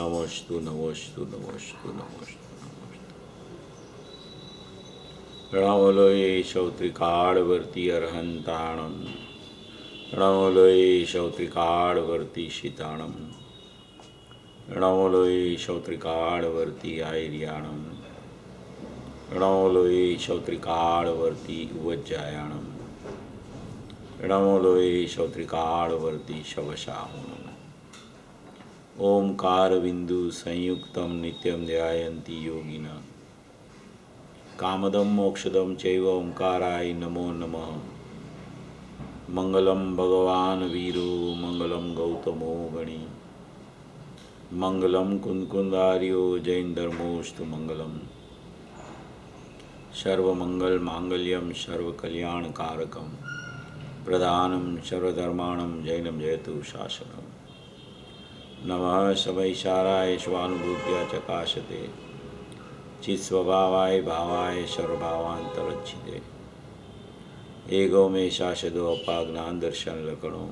नमोस्तु नमोस्तु नमोस्तु नमोस्तु नमोस्तु। रणवलोये शौत्रिकाड़वर्ती अर्हंताणम, रणवलोये शौत्रिकाड़वर्ती शीताणम, रणवलोये शौत्रिकाड़वर्ती आयर्याणम, रणवलोये शौत्रिकाड़वर्ती उवज्जायाणम, रणवलोये शौत्रिकाड़वर्ती शवशाहुणम। ओंकार बिंदु संयुक्तम नित्यं ध्यायन्ति योगिनः, कामदं मोक्षदं चैव ओंकाराय नमो नमः। मंगलम भगवान वीरो मंगलम गौतमो गणी, मंगलम कुंदकुंदार्यो जैनधर्मोस्तु मंगलम। सर्वमंगल मांगल्यम सर्वकल्याणकारकम, प्रधानम सर्वधर्माणं जैनम जयतु शासनम। नमः समैशाराय स्वानुभूत्या चकाशते, चित्स्वभावाय भावाय सर्वभावांतरच्छिते। एगो में शासदो अपाज्ञान दर्शन लक्षणों,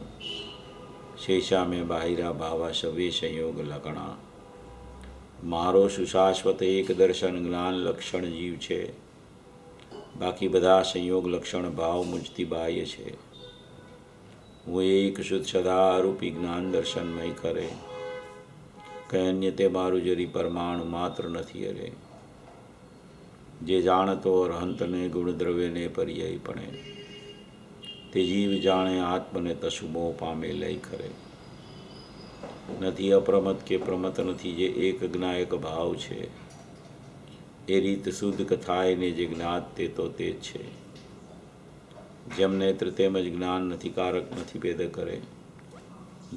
शेषा में बाहिरा भावा सवे संयोग लक्षणा। मारो सुशाश्वत एक दर्शन ज्ञान लक्षण जीव छे, बाकी बधा संयोग लक्षण भाव मुझती बाह्य छे। वो एक शुद्ध सदारूपी ज्ञान दर्शनमय करे, कहीं अन्य ते मारू जरी परमाणु मात्र नहीं अरे। जे जानतो और हंत ने गुण द्रव्य ने पर्यायी पणे, ते जीव जाने आत्म ने तशु मोह पामे लय करे। નથી અપ્રમત કે પ્રમત નથી જે એક જ્ઞાયક ભાવ છે, એ રીત શુદ્ધ કથાય ને જે જ્ઞાત તે તો તે જ છે। જેમ નેત્ર તેમજ જ્ઞાન નથી કારક નથી ભેદ કરે,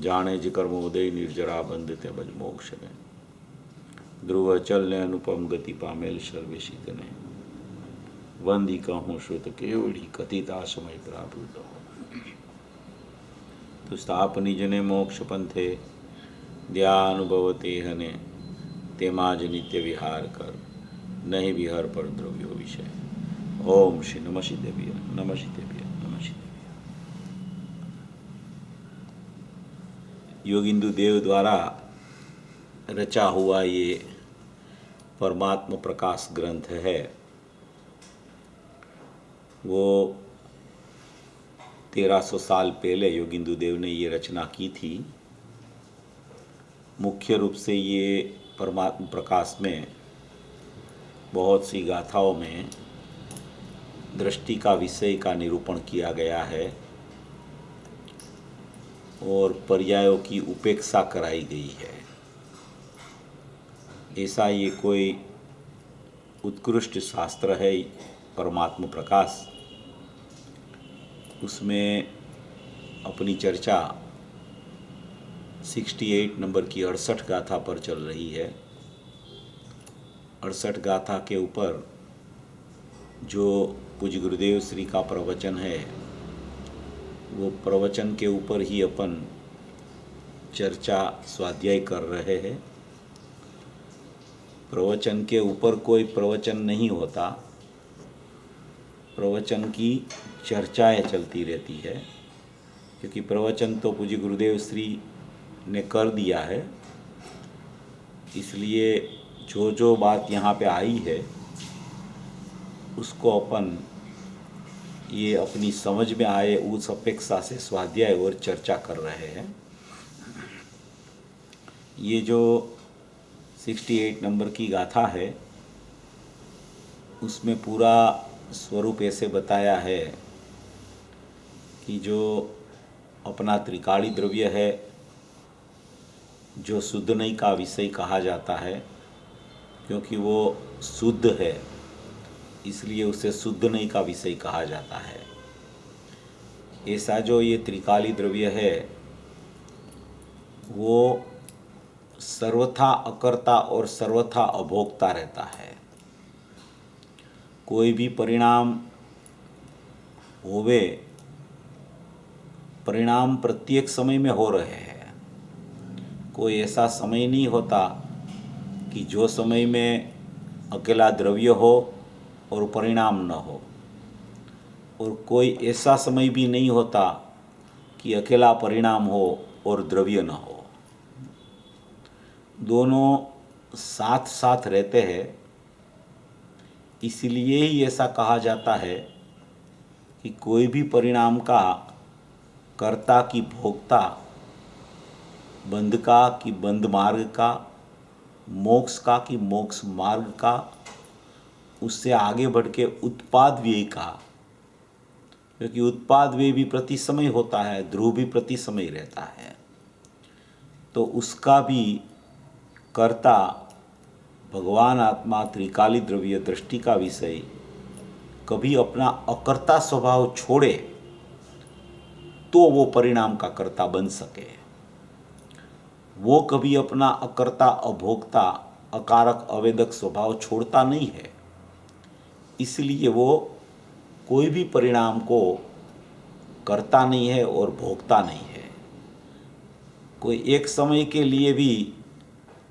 જાણે જ કર્મ ઉદય નિર્જરા બંધ તેમજ મોક્ષ ને। ધ્રુવ અચલ ને અનુપમ ગતિ પામેલ સર્વેશિત ને, વંદી કહું શ્રુત કેવડી કથિતા સમય પ્રાપ્ત હો। તો સ્થાપની જને મોક્ષ પંથે દ્યાનુભવતે હને, તેમાં જ નિત્ય વિહાર કર, નહીં વિહર પર દ્રવ્યો વિષય। ओम श्री नमः शिदेव्य नमः शिदेव्य नमः शिदेव्य। योगिंदु देव द्वारा रचा हुआ ये परमात्म प्रकाश ग्रंथ है, वो 1300 साल पहले योगिंदु देव ने ये रचना की थी। मुख्य रूप से ये परमात्म प्रकाश में बहुत सी गाथाओं में दृष्टि का विषय का निरूपण किया गया है और पर्यायों की उपेक्षा कराई गई है। ऐसा ये कोई उत्कृष्ट शास्त्र है परमात्म प्रकाश। उसमें अपनी चर्चा 68 नंबर की 68 गाथा पर चल रही है। 68 गाथा के ऊपर जो पूज्य गुरुदेव श्री का प्रवचन है, वो प्रवचन के ऊपर ही अपन चर्चा स्वाध्याय कर रहे हैं। प्रवचन के ऊपर कोई प्रवचन नहीं होता, प्रवचन की चर्चाएं चलती रहती है, क्योंकि प्रवचन तो पूज्य गुरुदेव श्री ने कर दिया है। इसलिए जो जो बात यहाँ पे आई है उसको अपन ये अपनी समझ में आए उस अपेक्षा से स्वाध्याय और चर्चा कर रहे हैं। ये जो 68 नंबर की गाथा है, उसमें पूरा स्वरूप ऐसे बताया है कि जो अपना त्रिकाली द्रव्य है, जो शुद्ध नहीं का विषय कहा जाता है, क्योंकि वो शुद्ध है इसलिए उसे शुद्ध नहीं का विषय कहा जाता है। ऐसा जो ये त्रिकाली द्रव्य है, वो सर्वथा अकर्ता और सर्वथा अभोक्ता रहता है। कोई भी परिणाम होवे, परिणाम प्रत्येक समय में हो रहे हैं। कोई ऐसा समय नहीं होता कि जो समय में अकेला द्रव्य हो और परिणाम न हो, और कोई ऐसा समय भी नहीं होता कि अकेला परिणाम हो और द्रव्य न हो। दोनों साथ साथ रहते हैं। इसलिए ही ऐसा कहा जाता है कि कोई भी परिणाम का कर्ता की भोक्ता, बंध का कि बंध मार्ग का, मोक्ष का कि मोक्ष मार्ग का, उससे आगे बढ़ के उत्पाद व्यय का, क्योंकि उत्पाद व्यय भी प्रति समय होता है, ध्रुव भी प्रति समय रहता है, तो उसका भी कर्ता भगवान आत्मा त्रिकाली द्रव्य दृष्टि का विषय कभी अपना अकर्ता स्वभाव छोड़े तो वो परिणाम का कर्ता बन सके। वो कभी अपना अकर्ता, अभोक्ता, अकारक, अवेदक स्वभाव छोड़ता नहीं है। इसलिए वो कोई भी परिणाम को करता नहीं है और भोगता नहीं है। कोई एक समय के लिए भी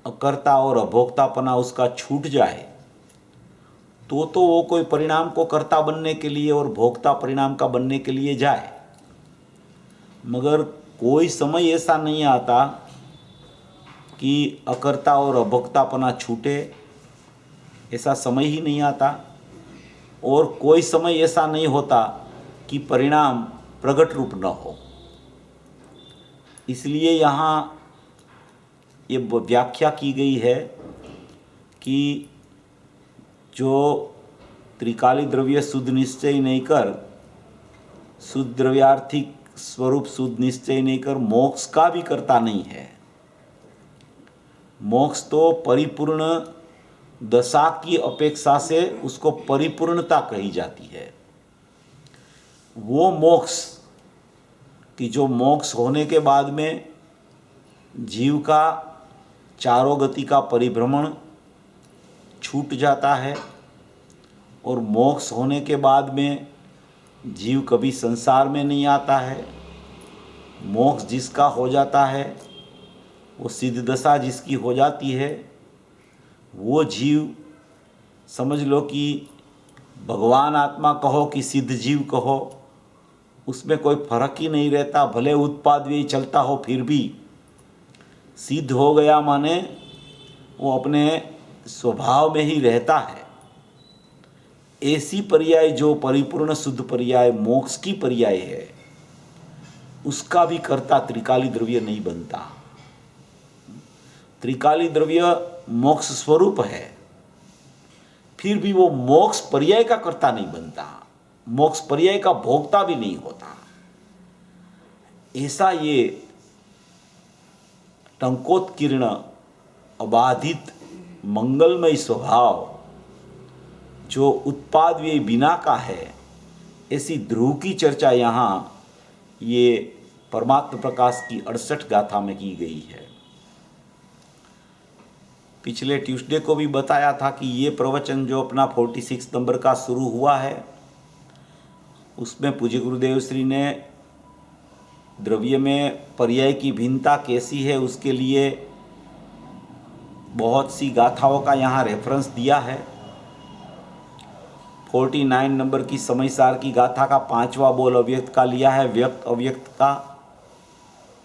अकर्ता और अभोक्तापना उसका छूट जाए तो वो कोई परिणाम को कर्ता बनने के लिए और भोक्ता परिणाम का बनने के लिए जाए, मगर कोई समय ऐसा नहीं आता कि अकर्ता और अभोक्तापना छूटे, ऐसा समय ही नहीं आता। और कोई समय ऐसा नहीं होता कि परिणाम प्रकट रूप न हो। इसलिए यहाँ ये व्याख्या की गई है कि जो त्रिकाली द्रव्य शुद्ध निश्चय नहीं कर, शुद्ध द्रव्यार्थिक स्वरूप शुद्ध निश्चय नहीं कर, मोक्ष का भी करता नहीं है। मोक्ष तो परिपूर्ण दशा की अपेक्षा से उसको परिपूर्णता कही जाती है। वो मोक्ष कि जो मोक्ष होने के बाद में जीव का चारों गति का परिभ्रमण छूट जाता है और मोक्ष होने के बाद में जीव कभी संसार में नहीं आता है। मोक्ष जिसका हो जाता है, वो सिद्ध दशा जिसकी हो जाती है, वो जीव समझ लो कि भगवान आत्मा कहो कि सिद्ध जीव कहो, उसमें कोई फर्क ही नहीं रहता। भले उत्पाद व्यय चलता हो फिर भी सिद्ध हो गया माने वो अपने स्वभाव में ही रहता है। ऐसी पर्याय जो परिपूर्ण शुद्ध पर्याय मोक्ष की पर्याय है, उसका भी कर्ता त्रिकाली द्रव्य नहीं बनता। त्रिकाली द्रव्य मोक्ष स्वरूप है, फिर भी वो मोक्ष पर्याय का कर्ता नहीं बनता, मोक्ष पर्याय का भोक्ता भी नहीं होता। ऐसा ये टंकोत्कीर्ण अबाधित मंगलमय स्वभाव जो उत्पाद व्यय बिना का है, ऐसी ध्रुव की चर्चा यहाँ ये परमात्म प्रकाश की 68 गाथा में की गई है। पिछले ट्यूसडे को भी बताया था कि ये प्रवचन जो अपना 46 नंबर का शुरू हुआ है, उसमें पूज्य गुरुदेव श्री ने द्रव्य में पर्याय की भिन्नता कैसी है उसके लिए बहुत सी गाथाओं का यहाँ रेफरेंस दिया है। 49 नंबर की समयसार की गाथा का 5वां बोल अव्यक्त का लिया है, व्यक्त अव्यक्त का,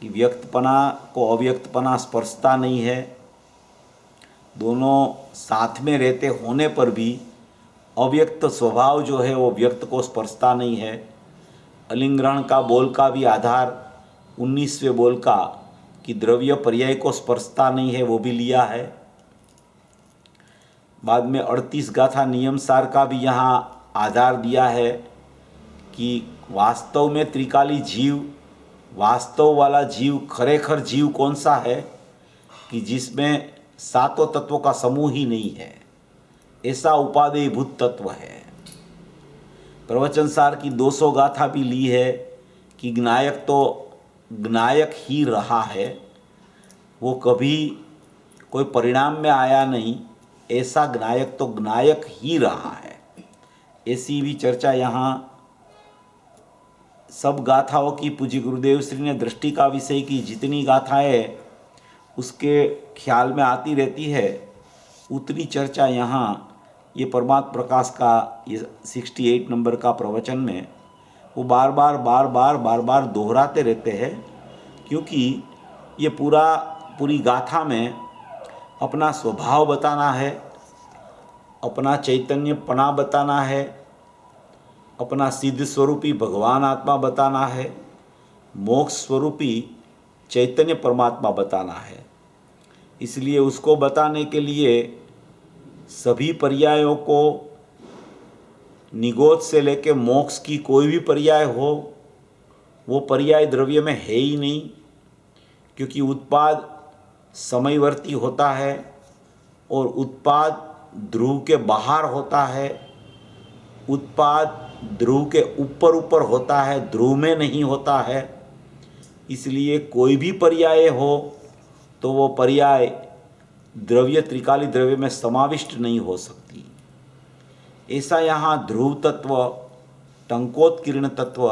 कि व्यक्तपना को अव्यक्तपना स्पर्शता नहीं है। दोनों साथ में रहते होने पर भी अव्यक्त स्वभाव जो है वो व्यक्त को स्पर्शता नहीं है। अलिंग्रहण का बोल का भी आधार 19वें बोल का कि द्रव्य पर्याय को स्पर्शता नहीं है, वो भी लिया है। बाद में 38 गाथा नियम सार का भी यहाँ आधार दिया है कि वास्तव में त्रिकाली जीव, वास्तव वाला जीव, खरेखर जीव कौन सा है कि जिसमें सातों तत्वों का समूह ही नहीं है, ऐसा उपादेयभूत तत्व है। प्रवचन सार की 200 गाथा भी ली है कि ज्ञायक तो ज्ञायक ही रहा है, वो कभी कोई परिणाम में आया नहीं, ऐसा ज्ञायक तो ज्ञायक ही रहा है। ऐसी भी चर्चा यहाँ सब गाथाओं की पूज्य गुरुदेव श्री ने दृष्टि का विषय की जितनी गाथाएं उसके ख्याल में आती रहती है, उतनी चर्चा यहाँ ये परमात्म प्रकाश का ये 68 नंबर का प्रवचन में वो बार बार दोहराते रहते हैं, क्योंकि ये पूरी गाथा में अपना स्वभाव बताना है, अपना चैतन्यपना बताना है, अपना सिद्ध स्वरूपी भगवान आत्मा बताना है, मोक्ष स्वरूपी चैतन्य परमात्मा बताना है। इसलिए उसको बताने के लिए सभी पर्यायों को, निगोद से लेकर मोक्ष की कोई भी पर्याय हो, वो पर्याय द्रव्य में है ही नहीं, क्योंकि उत्पाद समयवर्ती होता है और उत्पाद ध्रुव के बाहर होता है, उत्पाद ध्रुव के ऊपर ऊपर होता है, ध्रुव में नहीं होता है। इसलिए कोई भी पर्याय हो तो वो पर्याय द्रव्य त्रिकाली द्रव्य में समाविष्ट नहीं हो सकती। ऐसा यहाँ ध्रुव तत्व, टंकोत्कीर्ण तत्व,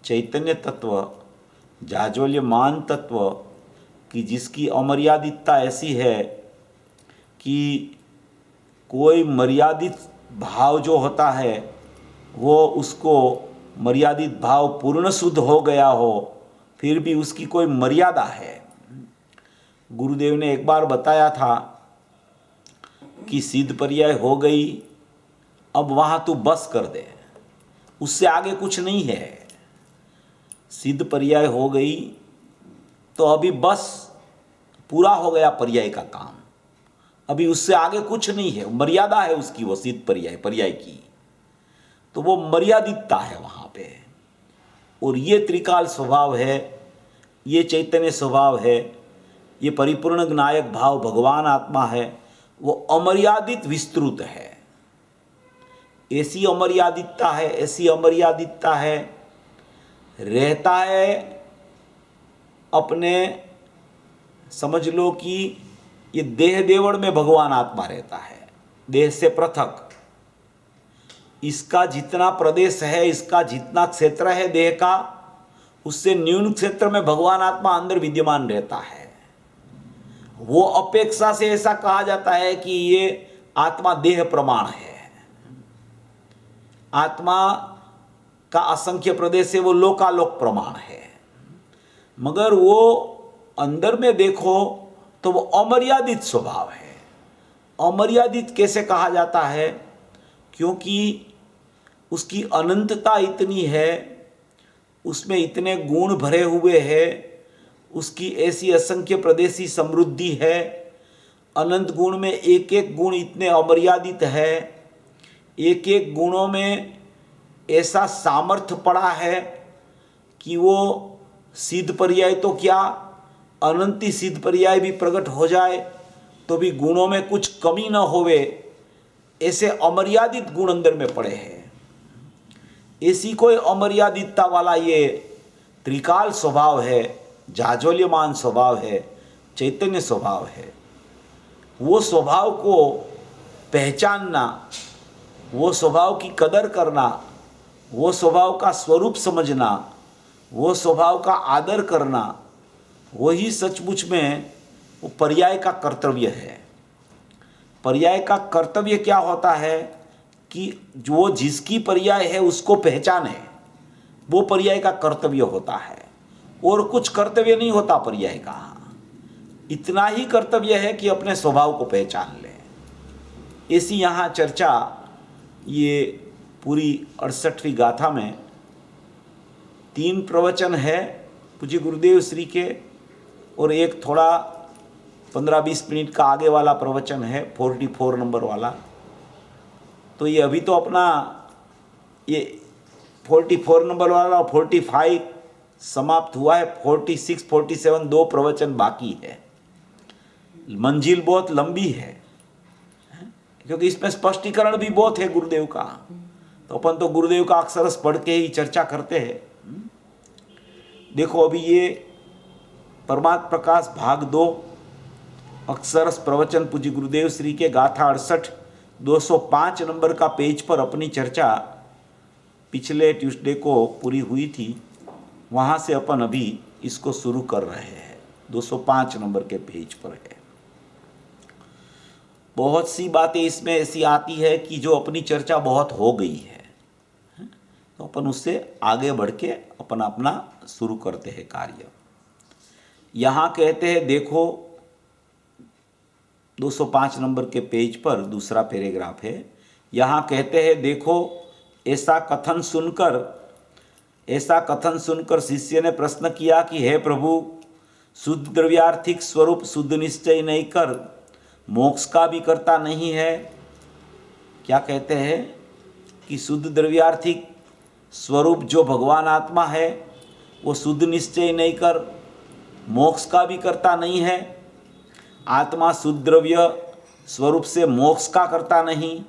चैतन्य तत्व, जाज्वल्यमान तत्व कि जिसकी अमर्यादितता ऐसी है कि कोई मर्यादित भाव जो होता है वो उसको मर्यादित भाव पूर्ण शुद्ध हो गया हो फिर भी उसकी कोई मर्यादा है। गुरुदेव ने एक बार बताया था कि सिद्ध पर्याय हो गई, अब वहाँ तू बस कर दे, उससे आगे कुछ नहीं है। सिद्ध पर्याय हो गई तो अभी बस पूरा हो गया पर्याय का काम, अभी उससे आगे कुछ नहीं है, मर्यादा है उसकी, वो सिद्ध पर्याय की, तो वो मर्यादितता है वहाँ पे। और ये त्रिकाल स्वभाव है, ये चैतन्य स्वभाव है, ये परिपूर्ण ज्ञायक भाव भगवान आत्मा है, वो अमर्यादित विस्तृत है। ऐसी अमर्यादितता है, ऐसी अमर्यादितता है, रहता है अपने, समझ लो कि ये देह देवड़ में भगवान आत्मा रहता है, देह से पृथक। इसका जितना प्रदेश है, इसका जितना क्षेत्र है देह का, उससे न्यून क्षेत्र में भगवान आत्मा अंदर विद्यमान रहता है। वो अपेक्षा से ऐसा कहा जाता है कि ये आत्मा देह प्रमाण है। आत्मा का असंख्य प्रदेश है, वो लोकालोक प्रमाण है। मगर वो अंदर में देखो तो वो अमर्यादित स्वभाव है। अमर्यादित कैसे कहा जाता है? क्योंकि उसकी अनंतता इतनी है, उसमें इतने गुण भरे हुए हैं, उसकी ऐसी असंख्य प्रदेशी समृद्धि है, अनंत गुण में एक एक गुण इतने अमर्यादित है, एक एक गुणों में ऐसा सामर्थ्य पड़ा है कि वो सिद्ध पर्याय तो क्या, अनंती सिद्ध पर्याय भी प्रकट हो जाए तो भी गुणों में कुछ कमी न होवे, ऐसे अमर्यादित गुण अंदर में पड़े हैं। ऐसी कोई अमर्यादितता वाला ये त्रिकाल स्वभाव है, जाज्वल्यमान स्वभाव है, चैतन्य स्वभाव है। वो स्वभाव को पहचानना, वो स्वभाव की कदर करना, वो स्वभाव का स्वरूप समझना, वो स्वभाव का आदर करना, वही सचमुच में वो पर्याय का कर्तव्य है। पर्याय का कर्तव्य क्या होता है कि जो जिसकी पर्याय है उसको पहचाने, वो पर्याय का कर्तव्य होता है। और कुछ कर्तव्य नहीं होता पर्याय का, इतना ही कर्तव्य है कि अपने स्वभाव को पहचान ले। ऐसी यहाँ चर्चा ये पूरी 68वीं गाथा में 3 प्रवचन है पूज्य गुरुदेव श्री के, और एक थोड़ा 15-20 मिनट का आगे वाला प्रवचन है 44 नंबर वाला। तो ये अभी तो अपना ये 44 नंबर वाला 45 समाप्त हुआ है, 46, 47 2 प्रवचन बाकी है। मंजिल बहुत लंबी है, क्योंकि इसमें स्पष्टीकरण भी बहुत है गुरुदेव का। तो अपन तो गुरुदेव का अक्षरस पढ़ के ही चर्चा करते हैं। देखो अभी ये परमात्म प्रकाश भाग 2 अक्षरस प्रवचन पूज्य गुरुदेव श्री के गाथा 68 205 नंबर का पेज पर अपनी चर्चा पिछले ट्यूसडे को पूरी हुई थी। वहाँ से अपन अभी इसको शुरू कर रहे हैं, 205 नंबर के पेज पर है। बहुत सी बातें इसमें ऐसी आती है कि जो अपनी चर्चा बहुत हो गई है, तो अपन उससे आगे बढ़ के अपन अपना शुरू करते हैं कार्य। यहाँ कहते हैं देखो 205 नंबर के पेज पर दूसरा पैराग्राफ है। यहाँ कहते हैं, देखो ऐसा कथन सुनकर शिष्य ने प्रश्न किया कि हे प्रभु, शुद्ध द्रव्यार्थिक स्वरूप शुद्ध निश्चय नहीं कर मोक्ष का भी करता नहीं है। क्या कहते हैं कि शुद्ध द्रव्यार्थिक स्वरूप जो भगवान आत्मा है वो शुद्ध निश्चय नहीं कर मोक्ष का भी करता नहीं है। आत्मा शुद्ध द्रव्य स्वरूप से मोक्ष का करता नहीं,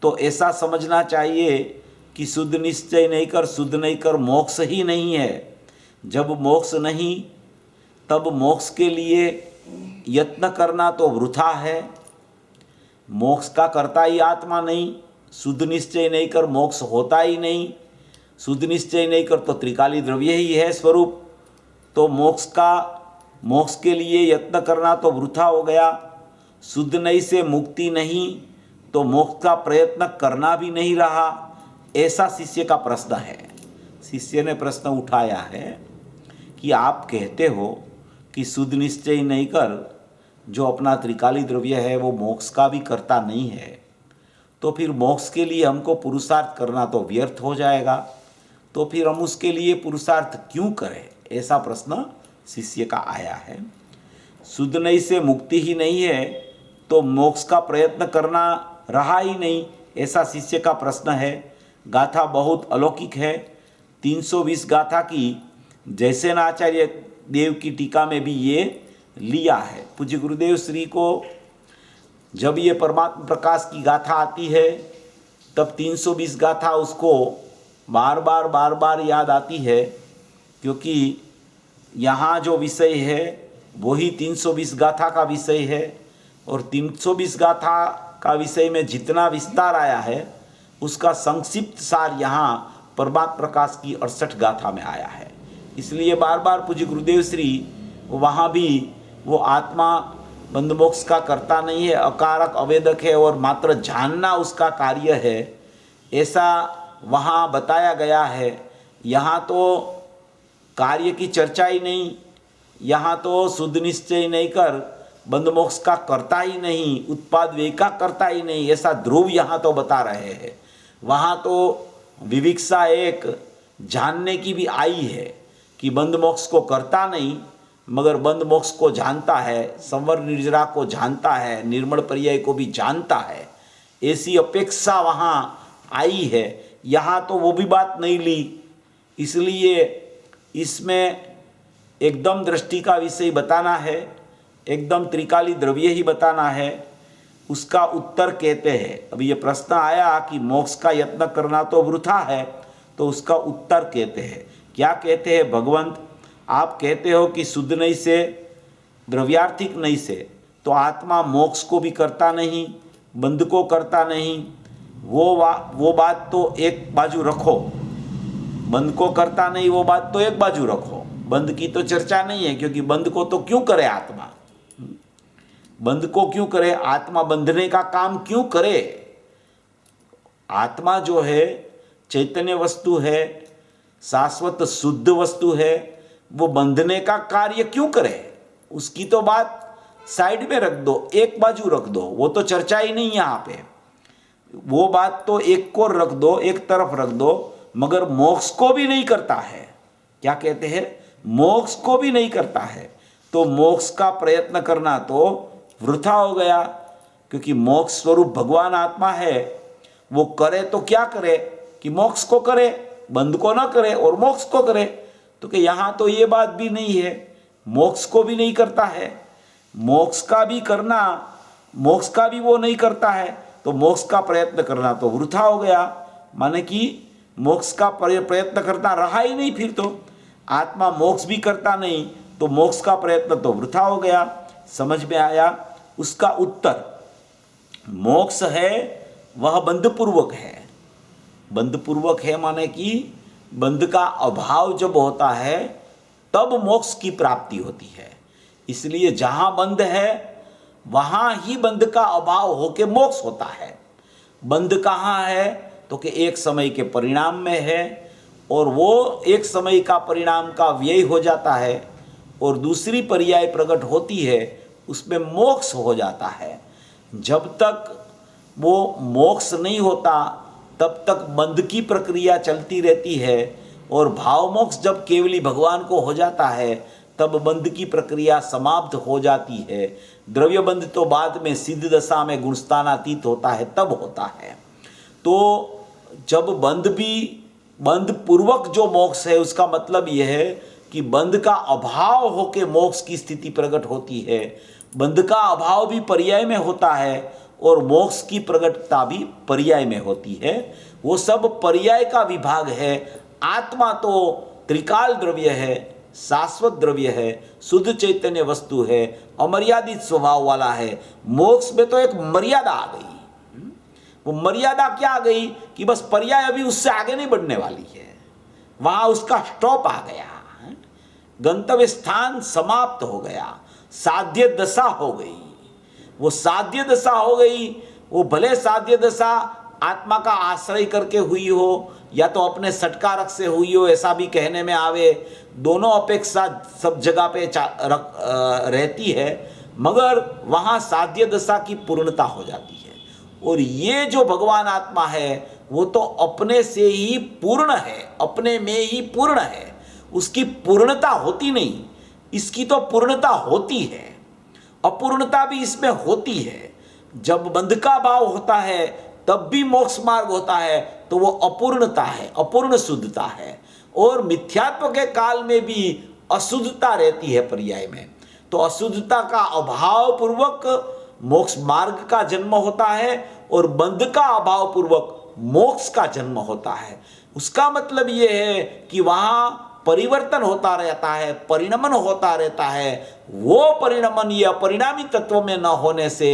तो ऐसा समझना चाहिए कि शुद्ध निश्चय नहीं कर शुद्ध नहीं कर मोक्ष ही नहीं है। जब मोक्ष नहीं तब मोक्ष के लिए यत्न करना तो वृथा है। मोक्ष का करता ही आत्मा नहीं, शुद्ध निश्चय नहीं कर मोक्ष होता ही नहीं। शुद्ध निश्चय नहीं कर तो त्रिकाली द्रव्य ही है स्वरूप, तो मोक्ष के लिए यत्न करना तो वृथा हो गया। शुद्ध नहीं से मुक्ति नहीं तो मोक्ष का प्रयत्न करना भी नहीं रहा। ऐसा शिष्य का प्रश्न है। शिष्य ने प्रश्न उठाया है कि आप कहते हो कि शुद्ध निश्चय नहीं कर जो अपना त्रिकाली द्रव्य है वो मोक्ष का भी करता नहीं है, तो फिर मोक्ष के लिए हमको पुरुषार्थ करना तो व्यर्थ हो जाएगा, तो फिर हम उसके लिए पुरुषार्थ क्यों करें? ऐसा प्रश्न शिष्य का आया है। शुद्ध नहीं से मुक्ति ही नहीं है तो मोक्ष का प्रयत्न करना रहा ही नहीं, ऐसा शिष्य का प्रश्न है। गाथा बहुत अलौकिक है। 320 गाथा की जैसेन आचार्य देव की टीका में भी ये लिया है। पूज्य गुरुदेव श्री को जब ये परमात्मा प्रकाश की गाथा आती है तब 320 गाथा उसको बार बार याद आती है, क्योंकि यहाँ जो विषय है वही 320 गाथा का विषय है, और 320 गाथा का विषय में जितना विस्तार आया है उसका संक्षिप्त सार यहाँ परमात्मा प्रकाश की 68 गाथा में आया है। इसलिए बार बार पूज्य गुरुदेव श्री वहाँ भी वो आत्मा बंध मोक्ष का करता नहीं है, अकारक अवेदक है और मात्र जानना उसका कार्य है, ऐसा वहाँ बताया गया है। यहाँ तो कार्य की चर्चा ही नहीं, यहाँ तो शुद्ध निश्चय नहीं कर बंध मोक्ष का करता ही नहीं, उत्पाद व्यय का करता ही नहीं, ऐसा ध्रुव यहाँ तो बता रहे हैं। वहाँ तो विविक्षा एक जानने की भी आई है कि बंध मोक्ष को करता नहीं मगर बंध मोक्ष को जानता है, संवर निर्जरा को जानता है, निर्मल पर्याय को भी जानता है, ऐसी अपेक्षा वहाँ आई है। यहाँ तो वो भी बात नहीं ली, इसलिए इसमें एकदम दृष्टि का विषय बताना है, एकदम त्रिकाली द्रव्य ही बताना है। उसका उत्तर कहते हैं, अभी ये प्रश्न आया कि मोक्ष का यत्न करना तो वृथा है, तो उसका उत्तर कहते हैं। क्या कहते हैं भगवंत? आप कहते हो कि शुद्ध नहीं से द्रव्यार्थिक नहीं से तो आत्मा मोक्ष को भी करता नहीं, बंध को करता नहीं। वो बात तो एक बाजू रखो, बंध को करता नहीं वो बात तो एक बाजू रखो, बंध की तो चर्चा नहीं है, क्योंकि बंध को तो क्यों करे आत्मा, बंध को क्यों करे आत्मा, बंधने का काम क्यों करे? आत्मा जो है चैतन्य वस्तु है, शाश्वत शुद्ध वस्तु है, वो बंधने का कार्य क्यों करे? उसकी तो बात साइड में रख दो, एक बाजू रख दो, वो तो चर्चा ही नहीं यहाँ पे। वो बात तो एक को रख दो, एक तरफ रख दो, मगर मोक्ष को भी नहीं करता है। क्या कहते हैं? मोक्ष को भी नहीं करता है, तो मोक्ष का प्रयत्न करना तो वृथा हो गया, क्योंकि मोक्ष स्वरूप भगवान आत्मा है। वो करे तो क्या करे कि मोक्ष को करे, बंध को ना करे और मोक्ष को करे, तो कि यहाँ तो ये बात भी नहीं है, मोक्ष को भी नहीं करता है, मोक्ष का भी करना, मोक्ष का भी वो नहीं करता है, तो मोक्ष का प्रयत्न करना तो वृथा हो गया। माने कि मोक्ष का प्रयत्न करना रहा ही नहीं, फिर तो आत्मा मोक्ष भी करता नहीं तो मोक्ष का प्रयत्न तो वृथा हो गया। समझ में आया? उसका उत्तर, मोक्ष है वह बंधपूर्वक है। बंधपूर्वक है माने कि बंध का अभाव जब होता है तब मोक्ष की प्राप्ति होती है। इसलिए जहाँ बंध है वहाँ ही बंध का अभाव होके मोक्ष होता है। बंध कहाँ है? तो कि एक समय के परिणाम में है, और वो एक समय का परिणाम का व्यय हो जाता है और दूसरी पर्याय प्रकट होती है, उसमें मोक्ष हो जाता है। जब तक वो मोक्ष नहीं होता तब तक बंध की प्रक्रिया चलती रहती है, और भाव मोक्ष जब केवली भगवान को हो जाता है तब बंध की प्रक्रिया समाप्त हो जाती है। द्रव्य बंध तो बाद में सिद्ध दशा में गुणस्थानातीत होता है, तब होता है। तो जब बंध पूर्वक जो मोक्ष है, उसका मतलब यह है कि बंध का अभाव होके मोक्ष की स्थिति प्रकट होती है। बंध का अभाव भी पर्याय में होता है और मोक्ष की प्रकटता भी पर्याय में होती है। वो सब पर्याय का विभाग है। आत्मा तो त्रिकाल द्रव्य है, शाश्वत द्रव्य है, शुद्ध चैतन्य वस्तु है, अमर्यादित स्वभाव वाला है। मोक्ष में तो एक मर्यादा आ गई। वो मर्यादा क्या आ गई कि बस पर्याय अभी उससे आगे नहीं बढ़ने वाली है, वहां उसका स्टॉप आ गया, गंतव्य स्थान समाप्त हो गया, साध्य दशा हो गई। वो साध्य दशा हो गई, वो भले साध्य दशा आत्मा का आश्रय करके हुई हो या तो अपने सटकारक से हुई हो, ऐसा भी कहने में आवे। दोनों अपेक्षा सब जगह पे रहती है, मगर वहाँ साध्य दशा की पूर्णता हो जाती है। और ये जो भगवान आत्मा है वो तो अपने से ही पूर्ण है, अपने में ही पूर्ण है। उसकी पूर्णता होती नहीं, इसकी तो पूर्णता होती है, अपूर्णता भी इसमें होती है। जब बंध का भाव होता है तब भी मोक्ष मार्ग होता है, तो वो अपूर्णता है, अपूर्ण शुद्धता है। और मिथ्यात्व के काल में भी अशुद्धता रहती है पर्याय में। तो अशुद्धता का अभाव पूर्वक मोक्ष मार्ग का जन्म होता है और बंध का अभाव पूर्वक मोक्ष का जन्म होता है। उसका मतलब ये है कि वहाँ परिवर्तन होता रहता है, परिणमन होता रहता है। वो परिणमन या परिणामी तत्व में न होने से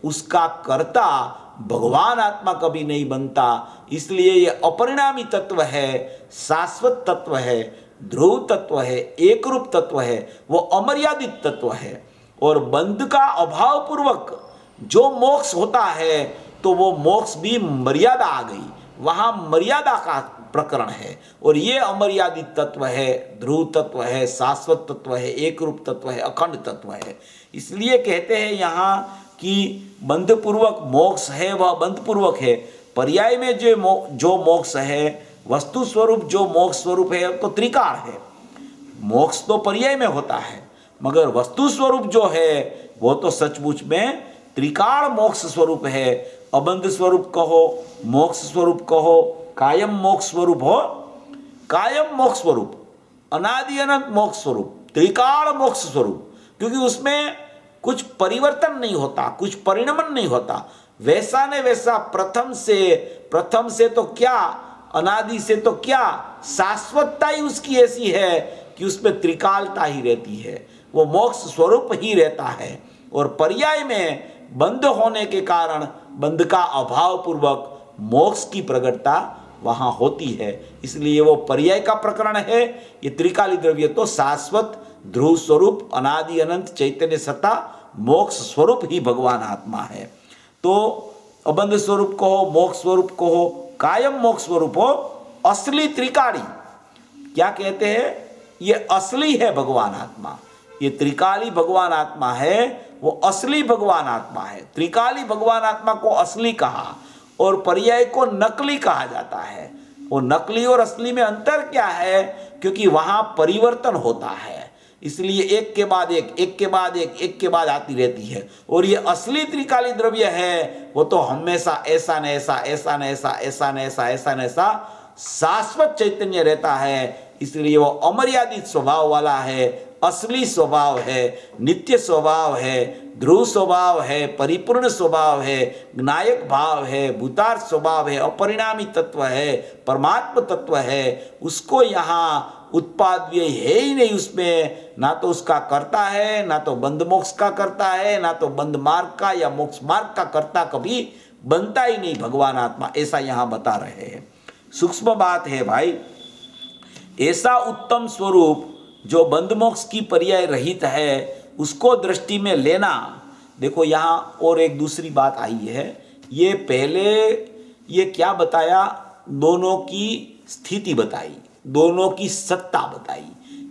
उसका कर्ता भगवान आत्मा कभी नहीं बनता। इसलिए ये अपरिणामी तत्व है, शाश्वत तत्व है, ध्रुव तत्व है, एक रूप तत्व है, वो अमर्यादित तत्व है। और बंध का अभाव पूर्वक जो मोक्ष होता है तो वो मोक्ष भी मर्यादा आ गई, वहाँ मर्यादा का प्रकरण है। और ये अमर्यादित तत्व है, ध्रुव तत्व है, शाश्वत तत्व है, एक रूप तत्व है, अखंड तत्व है। इसलिए कहते हैं यहाँ कि बंध पूर्वक मोक्ष है वह बंध पूर्वक है। पर्याय में जो मोक्ष है, वस्तु स्वरूप जो मोक्ष स्वरूप है तो त्रिकाल है। मोक्ष तो पर्याय में होता है, मगर वस्तु स्वरूप जो है वो तो सचमुच में त्रिकाल मोक्ष स्वरूप है। अबंध स्वरूप कहो, मोक्ष स्वरूप कहो, कायम मोक्ष स्वरूप हो, कायम मोक्ष स्वरूप, अनादि अनंत मोक्ष स्वरूप, त्रिकाल मोक्ष स्वरूप। क्योंकि उसमें कुछ परिवर्तन नहीं होता, कुछ परिणमन नहीं होता। वैसा ने वैसा प्रथम से तो क्या, अनादि से तो क्या, शाश्वतता ही उसकी ऐसी है कि उसमें त्रिकालता ही रहती है, वो मोक्ष स्वरूप ही रहता है। और पर्याय में बंध होने के कारण बंध का अभाव पूर्वक मोक्ष की प्रकटता वहाँ होती है। इसलिए वो पर्याय का प्रकरण है। ये त्रिकाली द्रव्य तो शाश्वत, ध्रुव स्वरूप, अनादि अनंत चैतन्य सत्ता, मोक्ष स्वरूप ही भगवान आत्मा है। तो अबंध स्वरूप कहो, मोक्ष स्वरूप कहो, कायम मोक्ष स्वरूप हो, असली त्रिकाली। क्या कहते हैं? ये असली है भगवान आत्मा। ये त्रिकाली भगवान आत्मा है, वो असली भगवान आत्मा है। त्रिकाली भगवान आत्मा को असली कहा और पर्याय को नकली कहा जाता है। वो नकली और असली में अंतर क्या है? क्योंकि वहाँ परिवर्तन होता है, इसलिए एक के बाद एक, एक के बाद एक के बाद आती रहती है। और ये असली त्रिकाली द्रव्य है, वो तो हमेशा ऐसा न ऐसा, ऐसा न ऐसा, ऐसा न ऐसा, ऐसा न ऐसा शाश्वत चैतन्य रहता है। इसलिए वो अमर्यादित स्वभाव वाला है, असली स्वभाव है, नित्य स्वभाव है, ध्रुव स्वभाव है, परिपूर्ण स्वभाव है, ज्ञायक भाव है, भूतार स्वभाव है, अपरिणामी तत्व है, परमात्म तत्व है। उसको यहाँ उत्पाद्य है ही नहीं। उसमें ना तो उसका कर्ता है, ना तो बंध मोक्ष का कर्ता है, ना तो बंध मार्ग का या मोक्ष मार्ग का कर्ता कभी बनता ही नहीं भगवान आत्मा, ऐसा यहाँ बता रहे हैं। सूक्ष्म बात है भाई। ऐसा उत्तम स्वरूप जो बंध मोक्ष की पर्याय रहित है, उसको दृष्टि में लेना। देखो यहाँ और एक दूसरी बात आई है। ये पहले ये क्या बताया? दोनों की स्थिति बताई, दोनों की सत्ता बताई।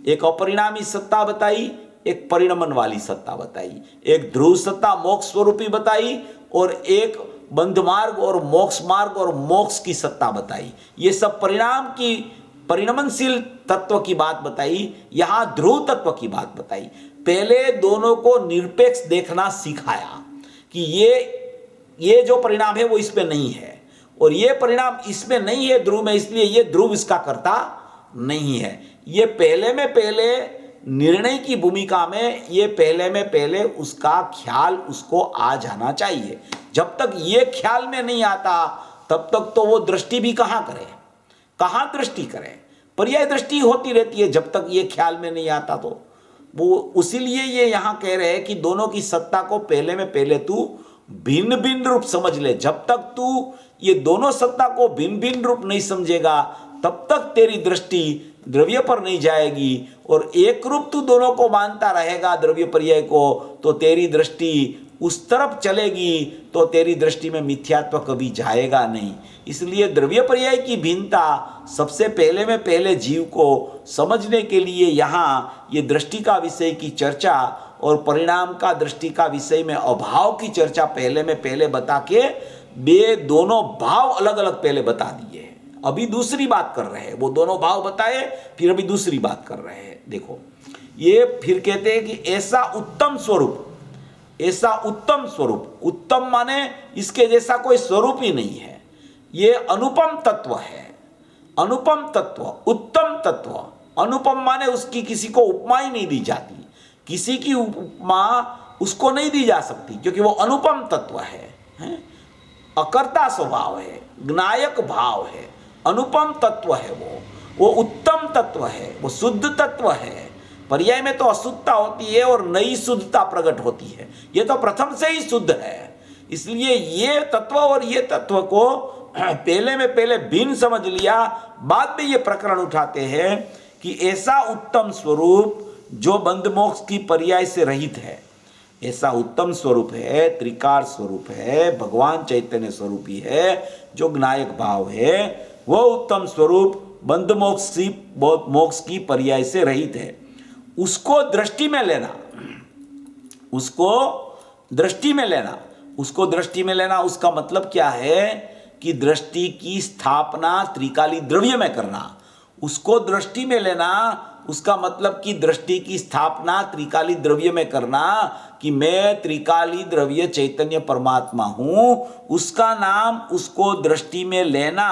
एक अपरिणामी सत्ता बताई, एक परिणमन वाली सत्ता बताई। एक ध्रुव सत्ता मोक्ष स्वरूपी बताई और एक बंध मार्ग और मोक्ष की सत्ता बताई। ये सब परिणाम की परिणमनशील तत्व की बात बताई, यहां ध्रुव तत्व की बात बताई। पहले दोनों को निरपेक्ष देखना सिखाया कि ये जो परिणाम है वो इसमें नहीं है और ये परिणाम इसमें नहीं है ध्रुव में, इसलिए ये ध्रुव इसका कर्ता नहीं है। ये पहले में पहले निर्णय की भूमिका में ये पहले में पहले उसका ख्याल उसको आ जाना चाहिए। जब तक ये ख्याल में नहीं आता तब तक तो वो दृष्टि भी कहां करे, कहां दृष्टि करे, पर्याय दृष्टि होती रहती है जब तक ये ख्याल में नहीं आता। तो वो उसीलिए ये यहां कह रहे हैं कि दोनों की सत्ता को पहले में पहले तू भिन्न भिन्न रूप समझ ले। जब तक तू ये दोनों सत्ता को भिन्न भिन्न रूप नहीं समझेगा तब तक तेरी दृष्टि द्रव्य पर नहीं जाएगी और एक रूप तू दोनों को मानता रहेगा द्रव्य पर्याय को, तो तेरी दृष्टि उस तरफ चलेगी, तो तेरी दृष्टि में मिथ्यात्व कभी जाएगा नहीं। इसलिए द्रव्य पर्याय की भिन्नता सबसे पहले में पहले जीव को समझने के लिए यहाँ ये दृष्टि का विषय की चर्चा और परिणाम का दृष्टि का विषय में अभाव की चर्चा पहले में पहले बता के वे दोनों भाव अलग अलग पहले बता दिए हैं। अभी दूसरी बात कर रहे हैं, वो दोनों भाव बताए फिर अभी दूसरी बात कर रहे हैं। देखो ये फिर कहते हैं कि ऐसा उत्तम स्वरूप, ऐसा उत्तम स्वरूप, उत्तम माने इसके जैसा कोई स्वरूप ही नहीं है, ये अनुपम तत्व है। अनुपम तत्व, उत्तम तत्व, अनुपम माने उसकी किसी को उपमा ही नहीं दी जाती, किसी की उपमा उसको नहीं दी जा सकती क्योंकि वो अनुपम तत्व है? अकर्ता स्वभाव है, ज्ञायक भाव है, अनुपम तत्व है, वो उत्तम तत्व है, वो शुद्ध तत्व है। पर्याय में तो अशुद्धता होती है और नई शुद्धता प्रकट होती है, ये तो प्रथम से ही शुद्ध है। इसलिए ये तत्व और ये तत्व को पहले में पहले भिन्न समझ लिया, बाद में ये प्रकरण उठाते हैं कि ऐसा उत्तम स्वरूप जो बंध मोक्ष की पर्याय से रहित है, ऐसा उत्तम स्वरूप है, त्रिकार स्वरूप है, भगवान चैतन्य स्वरूप ही है, जो ज्ञायक भाव है, वह उत्तम स्वरूप बंध मोक्ष की पर्याय से रहित है। उसको दृष्टि में लेना, उसको दृष्टि में लेना, उसको दृष्टि में लेना, उसका मतलब क्या है कि दृष्टि की स्थापना त्रिकाली द्रव्य में करना। उसको दृष्टि में लेना उसका मतलब कि दृष्टि की स्थापना त्रिकाली द्रव्य में करना कि मैं त्रिकाली द्रव्य चैतन्य परमात्मा हूं, उसका नाम उसको दृष्टि में लेना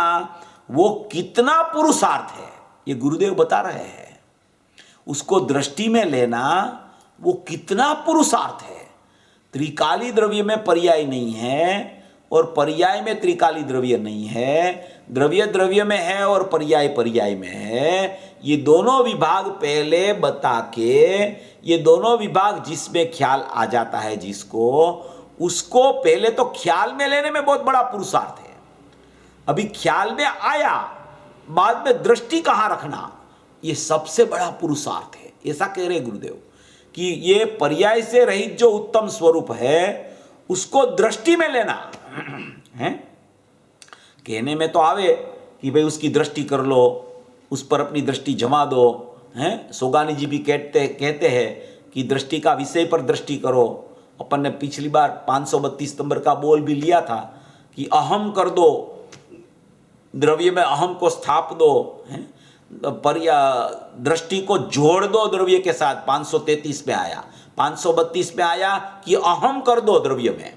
वो कितना पुरुषार्थ है ये गुरुदेव बता रहे हैं। उसको दृष्टि में लेना वो कितना पुरुषार्थ है। त्रिकाली द्रव्य में पर्याय नहीं है और पर्याय में त्रिकाली द्रव्य नहीं है, द्रव्य द्रव्य में है और पर्याय पर्याय में है। ये दोनों विभाग पहले बता के, ये दोनों विभाग जिसमें ख्याल आ जाता है जिसको, उसको पहले तो ख्याल में लेने में बहुत बड़ा पुरुषार्थ है। अभी ख्याल में आया, बाद में दृष्टि कहाँ रखना, ये सबसे बड़ा पुरुषार्थ है। ऐसा कह रहे गुरुदेव कि ये पर्याय से रहित जो उत्तम स्वरूप है उसको दृष्टि में लेना है। कहने में तो आवे कि भाई उसकी दृष्टि कर लो, उस पर अपनी दृष्टि जमा दो, हैं? सोगानी जी भी कहते हैं कि दृष्टि का विषय पर दृष्टि करो। अपन ने पिछली बार 532 नंबर का बोल भी लिया था कि अहम कर दो, द्रव्य में अहम को स्थाप दो, हैं? पर या दृष्टि को जोड़ दो द्रव्य के साथ। 533 में आया, 532 में आया कि अहम कर दो द्रव्य में।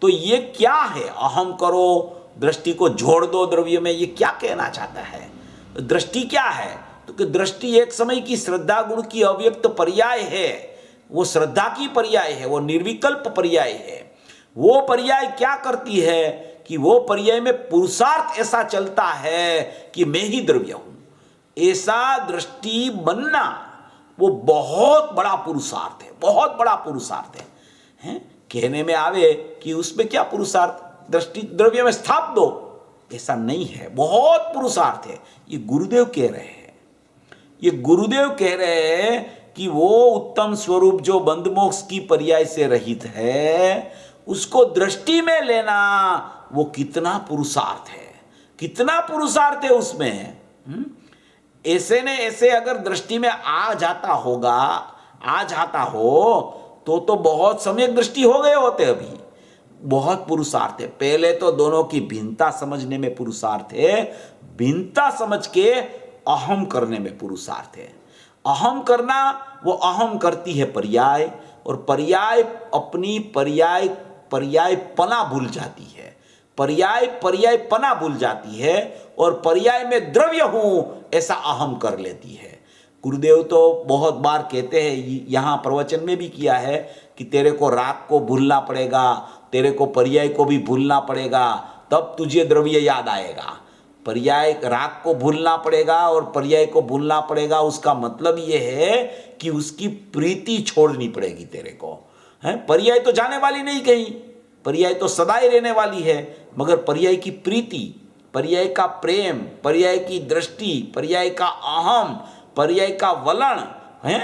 तो ये क्या है, अहम करो, दृष्टि को जोड़ दो द्रव्य में, ये क्या कहना चाहता है? दृष्टि क्या है? तो कि दृष्टि एक समय की श्रद्धा गुण की अव्यक्त पर्याय है, वो श्रद्धा की पर्याय है, वो निर्विकल्प पर्याय है। वो पर्याय क्या करती है कि वो पर्याय में पुरुषार्थ ऐसा चलता है कि मैं ही द्रव्य हूं, ऐसा दृष्टि बनना वो बहुत बड़ा पुरुषार्थ है, बहुत बड़ा पुरुषार्थ है। कहने में आवे कि उसमें क्या पुरुषार्थ, दृष्टि द्रव्य में स्थाप दो, ऐसा नहीं है, बहुत पुरुषार्थ है। ये गुरुदेव कह रहे हैं, ये गुरुदेव कह रहे हैं कि वो उत्तम स्वरूप जो बंध मोक्ष की पर्याय से रहित है उसको दृष्टि में लेना वो कितना पुरुषार्थ है, कितना पुरुषार्थ है उसमें। ऐसे ने ऐसे अगर दृष्टि में आ जाता होगा, आ जाता हो तो बहुत सम्यक दृष्टि हो गए होते। अभी बहुत पुरुषार्थ है। पहले तो दोनों की भिन्नता समझने में पुरुषार्थ है, भिन्नता समझ के अहम करने में पुरुषार्थ है। अहम करना, वो अहम करती है पर्याय, और पर्याय अपनी पर्याय पना भूल जाती है, पर्याय पना भूल जाती है, और पर्याय में द्रव्य हूं ऐसा अहम कर लेती है। गुरुदेव तो बहुत बार कहते हैं, यहाँ प्रवचन में भी किया है, कि तेरे को राग को भूलना पड़ेगा, तेरे को पर्याय को भी भूलना पड़ेगा, तब तुझे द्रव्य याद आएगा। पर्याय, राग को भूलना पड़ेगा और पर्याय को भूलना पड़ेगा, उसका मतलब ये है कि उसकी प्रीति छोड़नी पड़ेगी तेरे को, है। पर्याय तो जाने वाली नहीं कहीं, पर्याय तो सदाई रहने वाली है, मगर पर्याय की प्रीति, पर्याय का प्रेम, पर्याय की दृष्टि, पर्याय का अहम, पर्याय का वलन है,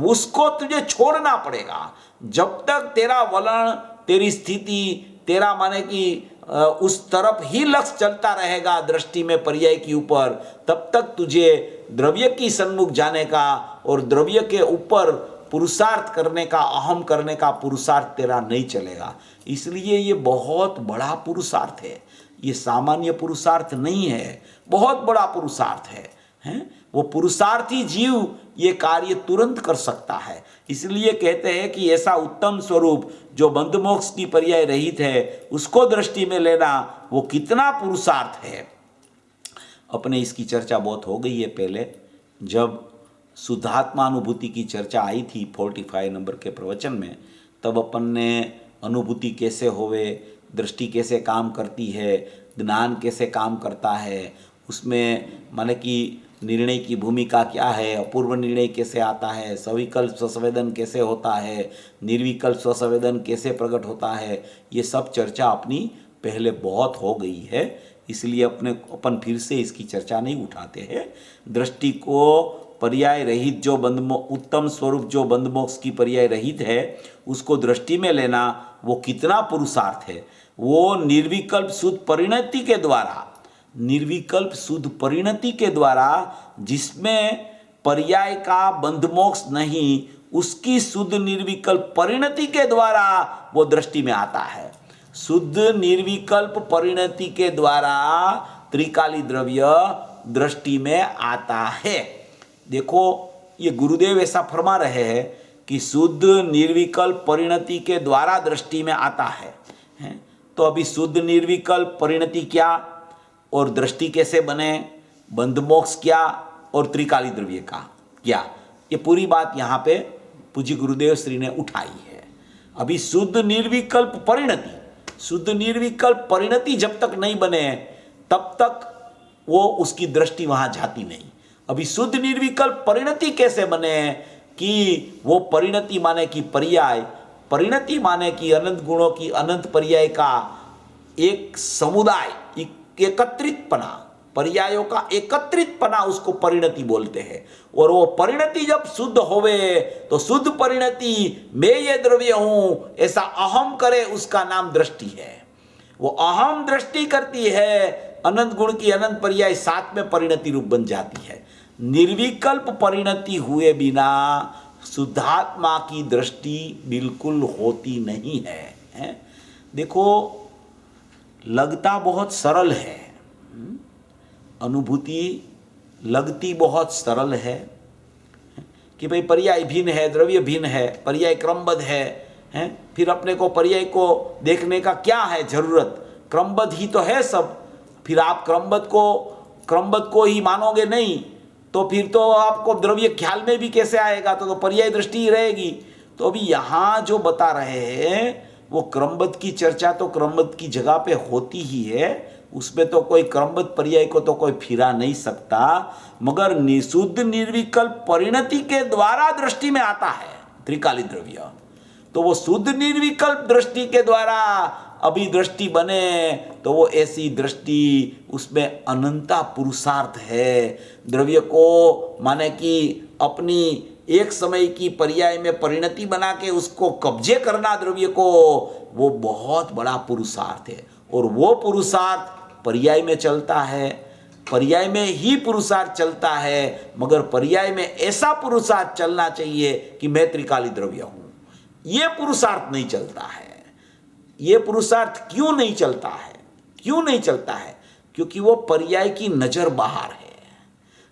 उसको तुझे छोड़ना पड़ेगा। जब तक तेरा वलन, तेरी स्थिति, तेरा माने कि उस तरफ ही लक्ष्य चलता रहेगा दृष्टि में पर्याय के ऊपर, तब तक तुझे द्रव्य की सन्मुख जाने का और द्रव्य के ऊपर पुरुषार्थ करने का, अहम करने का पुरुषार्थ तेरा नहीं चलेगा। इसलिए ये बहुत बड़ा पुरुषार्थ है, ये सामान्य पुरुषार्थ नहीं है, बहुत बड़ा पुरुषार्थ है, हैं? वो पुरुषार्थी जीव ये कार्य तुरंत कर सकता है। इसलिए कहते हैं कि ऐसा उत्तम स्वरूप जो बंध मोक्ष की पर्याय रहित है, उसको दृष्टि में लेना वो कितना पुरुषार्थ है। अपने इसकी चर्चा बहुत हो गई है पहले, जब शुद्धात्मानुभूति की चर्चा आई थी 45 नंबर के प्रवचन में, तब अपन ने अनुभूति कैसे होवे, दृष्टि कैसे काम करती है, ज्ञान कैसे काम करता है, उसमें माने कि निर्णय की भूमिका क्या है, अपूर्व निर्णय कैसे आता है, सविकल्प स्वसंवेदन कैसे होता है, निर्विकल्प स्वसंवेदन कैसे प्रकट होता है, ये सब चर्चा अपनी पहले बहुत हो गई है। इसलिए अपन फिर से इसकी चर्चा नहीं उठाते हैं। दृष्टि को पर्याय रहित जो उत्तम स्वरूप जो बंध मोक्ष की पर्याय रहित है, उसको दृष्टि में लेना वो कितना पुरुषार्थ है। वो निर्विकल्प शुद्ध परिणति के द्वारा, निर्विकल्प शुद्ध परिणति के द्वारा, जिसमें पर्याय का बंध मोक्ष नहीं, उसकी शुद्ध निर्विकल्प परिणति के द्वारा वो दृष्टि में आता है। शुद्ध निर्विकल्प परिणति के द्वारा त्रिकाली द्रव्य दृष्टि में आता है। देखो, ये गुरुदेव ऐसा फरमा रहे हैं कि शुद्ध निर्विकल्प परिणति के द्वारा दृष्टि में आता है। तो अभी शुद्ध निर्विकल्प परिणति क्या और दृष्टि कैसे बने, बंध मोक्ष क्या और त्रिकाली द्रव्य का क्या, ये पूरी बात यहाँ पे पूज्य गुरुदेव श्री ने उठाई है। अभी शुद्ध निर्विकल्प परिणति, शुद्ध निर्विकल्प परिणति जब तक नहीं बने तब तक वो उसकी दृष्टि वहाँ जाती नहीं। अभी शुद्ध निर्विकल्प परिणति कैसे बने कि वो परिणति माने कि पर्याय, परिणति माने कि अनंत गुणों की अनंत पर्याय का एक समुदाय, एकत्रितपना, पर्यायों का एकत्रितपना, उसको परिणति बोलते हैं। और वो परिणति जब शुद्ध होवे तो शुद्ध परिणति मैं ये द्रव्य हूं ऐसा अहम करे, उसका नाम दृष्टि है। वो अहम दृष्टि करती है, अनंत गुण की अनंत पर्याय साथ में परिणति रूप बन जाती है। निर्विकल्प परिणति हुए बिना शुद्धात्मा की दृष्टि बिल्कुल होती नहीं है। देखो, लगता बहुत सरल है, अनुभूति लगती बहुत सरल है कि भाई पर्याय भिन्न है, द्रव्य भिन्न है, पर्याय क्रमबद्ध है, फिर अपने को पर्याय को देखने का क्या है जरूरत, क्रमबद्ध ही तो है सब। फिर आप क्रमबद्ध को ही मानोगे नहीं तो फिर तो आपको द्रव्य ख्याल में भी कैसे आएगा, तो पर्याय दृष्टि ही रहेगी। तो अभी यहाँ जो बता रहे हैं वो क्रमबद्ध की चर्चा तो क्रमबद्ध की जगह पे होती ही है, उसमें तो कोई क्रमबद्ध पर्याय को तो कोई फिरा नहीं सकता, मगर निशुद्ध निर्विकल्प परिणति के द्वारा दृष्टि में आता है त्रिकाली द्रव्य। तो वो शुद्ध निर्विकल्प दृष्टि के द्वारा अभी दृष्टि बने तो वो ऐसी दृष्टि, उसमें अनंता पुरुषार्थ है। द्रव्य को माने कि अपनी एक समय की पर्याय में परिणति बना के उसको कब्जे करना द्रव्य को, वो बहुत बड़ा पुरुषार्थ है। और वो पुरुषार्थ पर्याय में चलता है, पर्याय में ही पुरुषार्थ चलता है, मगर पर्याय में ऐसा पुरुषार्थ चलना चाहिए कि मैं त्रिकाली द्रव्य हूँ, ये पुरुषार्थ नहीं चलता है। ये पुरुषार्थ क्यों नहीं चलता है? क्यों नहीं चलता है? क्योंकि वो पर्याय की नजर बाहर है।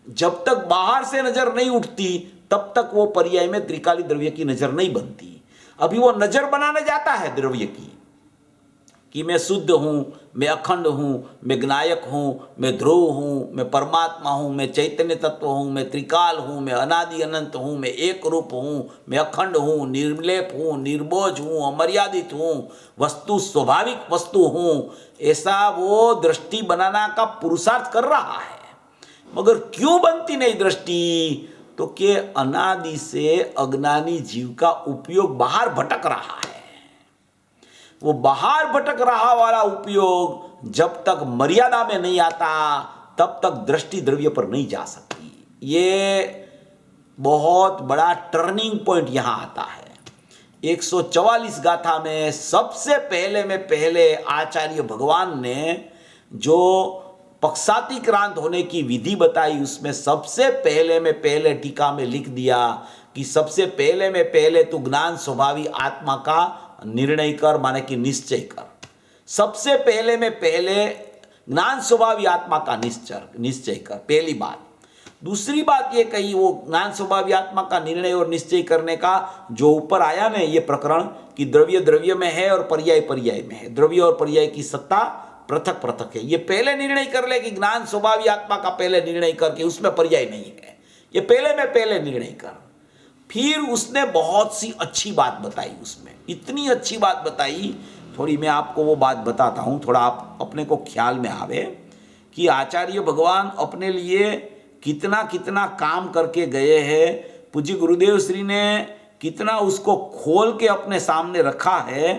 जब तक बाहर से नजर नहीं उठती तब तक वो पर्याय में त्रिकाली द्रव्य की नजर नहीं बनती। अभी वो नजर बनाने जाता है द्रव्य की कि मैं शुद्ध हूं, मैं अखंड हूं, मैं ज्ञायक हूं, मैं ध्रुव हूं, मैं परमात्मा हूं, मैं चैतन्य तत्व हूं, मैं त्रिकाल हूं, मैं अनादि अनंत हूं, मैं एक रूप हूं, मैं अखंड हूं, निर्लेप हूं, निर्बोझ हूं, अमर्यादित हूं, वस्तु स्वाभाविक वस्तु हूं। ऐसा वो दृष्टि बनाना का पुरुषार्थ कर रहा है। मगर क्यों बनती नहीं दृष्टि? तो कि अनादि से अज्ञानी जीव का उपयोग बाहर भटक रहा है। वो बाहर भटक रहा वाला उपयोग जब तक मर्यादा में नहीं आता तब तक दृष्टि द्रव्य पर नहीं जा सकती। ये बहुत बड़ा टर्निंग पॉइंट यहां आता है। 144 गाथा में सबसे पहले आचार्य भगवान ने जो पक्षातिक्रांत होने की विधि बताई, उसमें सबसे पहले टीका में लिख दिया कि सबसे पहले तो ज्ञान स्वभावी आत्मा का निर्णय कर, माने कि निश्चय कर। सबसे पहले ज्ञान स्वभावी आत्मा का निश्चय कर, पहली बात। दूसरी बात ये कही, वो ज्ञान स्वभावी आत्मा का निर्णय और निश्चय करने का जो ऊपर आया ना ये प्रकरण कि द्रव्य द्रव्य में है और पर्याय पर्याय में है, द्रव्य और पर्याय की सत्ता पृथक पृथक है। ये पहले निर्णय कर ले कि ज्ञान स्वभावी आत्मा का पहले निर्णय करके उसमें पर्याय नहीं है, ये पहले निर्णय कर। फिर उसने बहुत सी अच्छी बात बताई, उसमें इतनी अच्छी बात बताई, थोड़ी मैं आपको वो बात बताता हूँ, थोड़ा आप अपने को ख्याल में आवे कि आचार्य भगवान अपने लिए कितना कितना काम करके गए हैं। पूज्य गुरुदेव श्री ने कितना उसको खोल के अपने सामने रखा है,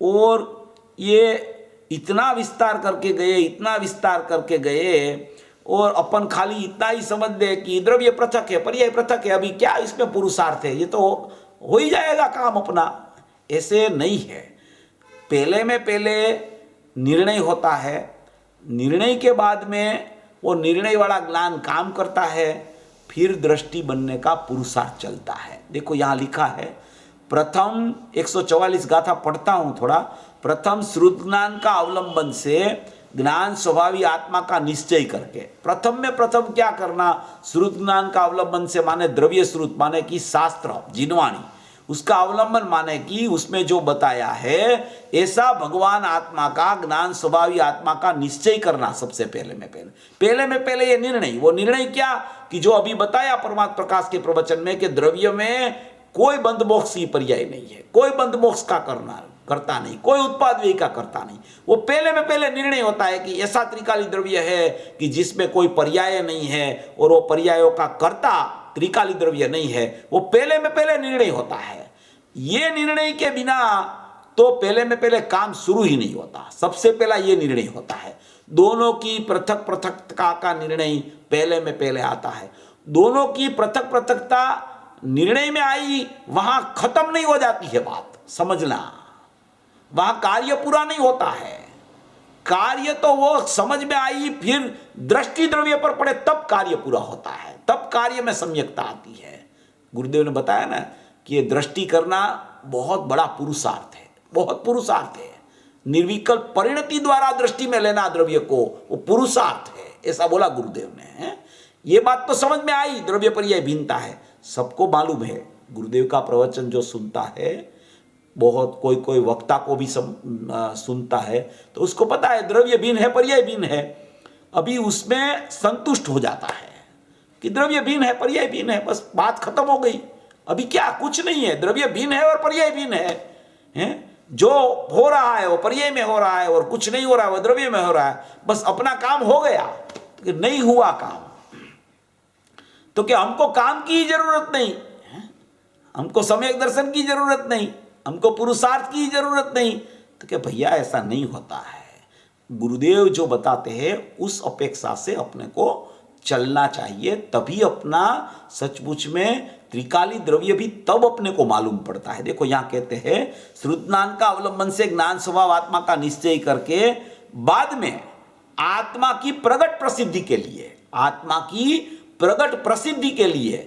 और ये इतना विस्तार करके गए, इतना विस्तार करके गए, और अपन खाली इतना ही समझ दे कि द्रव्य पृथक है, पर्याय पृथक है, अभी क्या इसमें पुरुषार्थ है, ये तो हो ही जाएगा काम अपना। ऐसे नहीं है। पहले निर्णय होता है, निर्णय के बाद में वो निर्णय वाला ज्ञान काम करता है, फिर दृष्टि बनने का पुरुषार्थ चलता है। देखो यहाँ लिखा है, प्रथम 144 गाथा पढ़ता हूँ थोड़ा। प्रथम श्रुत ज्ञान का अवलंबन से ज्ञान स्वभावी आत्मा का निश्चय करके, प्रथम क्या करना? श्रुत ज्ञान का अवलंबन से माने द्रव्य श्रुत, माने कि शास्त्र जिनवाणी, उसका अवलंबन माने कि उसमें जो बताया है ऐसा भगवान आत्मा का, ज्ञान स्वभावी आत्मा का निश्चय करना। सबसे पहले ये निर्णय, वो निर्णय क्या कि जो अभी बताया परमात्मा प्रकाश के प्रवचन में कि द्रव्य में कोई बंध मोक्ष की पर्याय नहीं है, कोई बंध मोक्ष का करता नहीं, कोई उत्पाद व्यय का करता नहीं। वो पहले निर्णय होता है कि ऐसा त्रिकाली द्रव्य है कि जिसमें कोई पर्याय नहीं है, और वो पर्यायों का कर्ता त्रिकाली द्रव्य नहीं है। वो पहले निर्णय होता है। ये निर्णय के बिना तो पहले काम शुरू ही नहीं होता। सबसे पहला ये निर्णय होता है। दोनों की पृथक पृथकता का निर्णय पहले आता है। दोनों की पृथक पृथकता निर्णय में आई, वहां खत्म नहीं हो जाती है बात, समझना। वहां कार्य पूरा नहीं होता है। कार्य तो वो समझ में आई, फिर दृष्टि द्रव्य पर पड़े तब कार्य पूरा होता है, तब कार्य में सम्यकता आती है। गुरुदेव ने बताया ना कि ये दृष्टि करना बहुत बड़ा पुरुषार्थ है, बहुत पुरुषार्थ है। निर्विकल्प परिणति द्वारा दृष्टि में लेना द्रव्य को, वो पुरुषार्थ है, ऐसा बोला गुरुदेव ने। ये बात तो समझ में आई, द्रव्य पर यह भिन्नता है, सबको मालूम है। गुरुदेव का प्रवचन जो सुनता है, बहुत कोई वक्ता को भी सुनता है, तो उसको पता है द्रव्य भिन्न है, पर्याय भिन्न है। अभी उसमें संतुष्ट हो जाता है कि द्रव्य भिन्न है, पर्याय भिन्न है, बस बात खत्म हो गई। अभी क्या, कुछ नहीं है, द्रव्य भिन्न है और पर्याय भिन्न है। जो हो रहा है वो पर्याय में हो रहा है, और कुछ नहीं हो रहा है वो द्रव्य में हो रहा है। बस अपना काम हो गया, कि नहीं हुआ काम तो क्या हमको काम की जरूरत नहीं, हमको सम्यक दर्शन की जरूरत नहीं, हमको पुरुषार्थ की जरूरत नहीं। तो क्या भैया, ऐसा नहीं होता है। गुरुदेव जो बताते हैं उस अपेक्षा से अपने को चलना चाहिए, तभी अपना सचमुच में त्रिकाली द्रव्य भी तब अपने को मालूम पड़ता है। देखो यहाँ कहते हैं, श्रुत ज्ञान का अवलंबन से ज्ञान स्वभाव आत्मा का निश्चय करके बाद में आत्मा की प्रगट प्रसिद्धि के लिए, आत्मा की प्रगट प्रसिद्धि के लिए,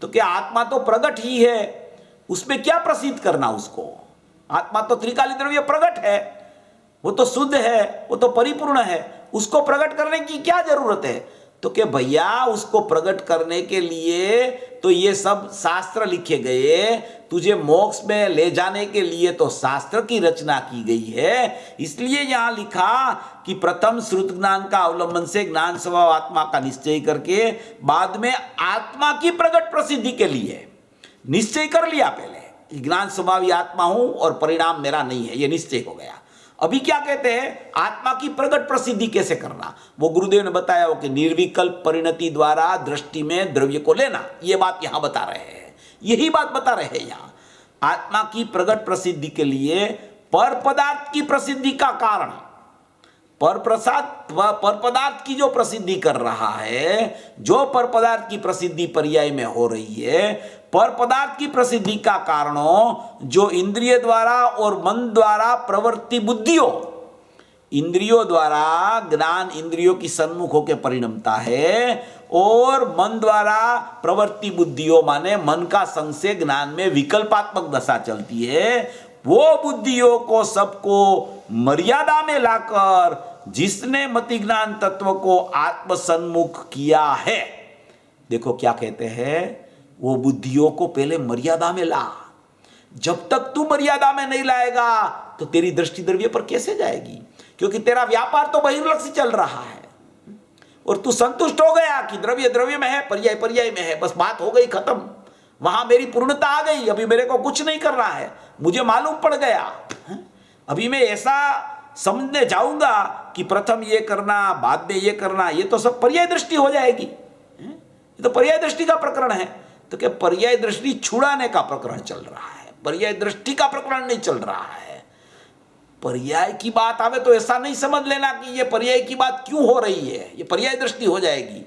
तो क्या आत्मा तो प्रगट ही है, उसमें क्या प्रसिद्ध करना उसको? आत्मा तो त्रिकाली द्रव्य प्रकट है, वो तो शुद्ध है, वो तो परिपूर्ण है, उसको प्रकट करने की क्या जरूरत है? तो कि भैया उसको प्रकट करने के लिए तो ये सब शास्त्र लिखे गए, तुझे मोक्ष में ले जाने के लिए तो शास्त्र की रचना की गई है। इसलिए यहां लिखा कि प्रथम श्रुत ज्ञान का अवलंबन से ज्ञान स्वभाव आत्मा का निश्चय करके बाद में आत्मा की प्रकट प्रसिद्धि के लिए निश्चय कर लिया। पहले ज्ञान स्वभावी आत्मा हूं और परिणाम मेरा नहीं है, यह निश्चय हो गया। अभी क्या कहते हैं? आत्मा की प्रकट प्रसिद्धि कैसे करना, वो गुरुदेव ने बताया हो कि निर्विकल्प परिणति द्वारा दृष्टि में द्रव्य को लेना। ये बात यहां बता रहे हैं, यही बात बता रहे हैं यहां। आत्मा की प्रकट प्रसिद्धि के लिए पर पदार्थ की प्रसिद्धि का कारण, पर पदार्थ की जो प्रसिद्धि कर रहा है, जो पर पदार्थ की प्रसिद्धि पर्याय में हो रही है, पर पदार्थ की प्रसिद्धि का कारणों जो इंद्रिय द्वारा और मन द्वारा प्रवृत्ति बुद्धियों, इंद्रियों द्वारा ज्ञान इंद्रियों की सन्मुख होकर परिणमता है और मन द्वारा प्रवृत्ति बुद्धियों माने मन का संग से ज्ञान में विकल्पात्मक दशा चलती है। वो बुद्धियों को सबको मर्यादा में लाकर जिसने मति ज्ञान तत्व को आत्मसन्मुख किया है, देखो क्या कहते हैं, वो बुद्धियों को पहले मर्यादा में ला। जब तक तू मर्यादा में नहीं लाएगा तो तेरी दृष्टि द्रव्य पर कैसे जाएगी? क्योंकि तेरा व्यापार तो बहिर्लक्ष्य चल रहा है और तू संतुष्ट हो गया कि द्रव्य द्रव्य में है, पर्याय पर्याय में है, बस बात हो गई खत्म, वहां मेरी पूर्णता आ गई, अभी मेरे को कुछ नहीं करना है, मुझे मालूम पड़ गया। अभी मैं ऐसा समझने जाऊंगा कि प्रथम ये करना बाद में ये करना, ये तो सब पर्याय दृष्टि हो जाएगी। ये तो पर्याय दृष्टि का प्रकरण है। तो क्या पर्याय दृष्टि छुड़ाने का प्रकरण चल रहा है, पर्याय दृष्टि का प्रकरण नहीं चल रहा है। पर्याय की बात आवे तो ऐसा नहीं समझ लेना कि ये पर्याय की बात क्यों हो रही है, ये पर्याय दृष्टि हो जाएगी।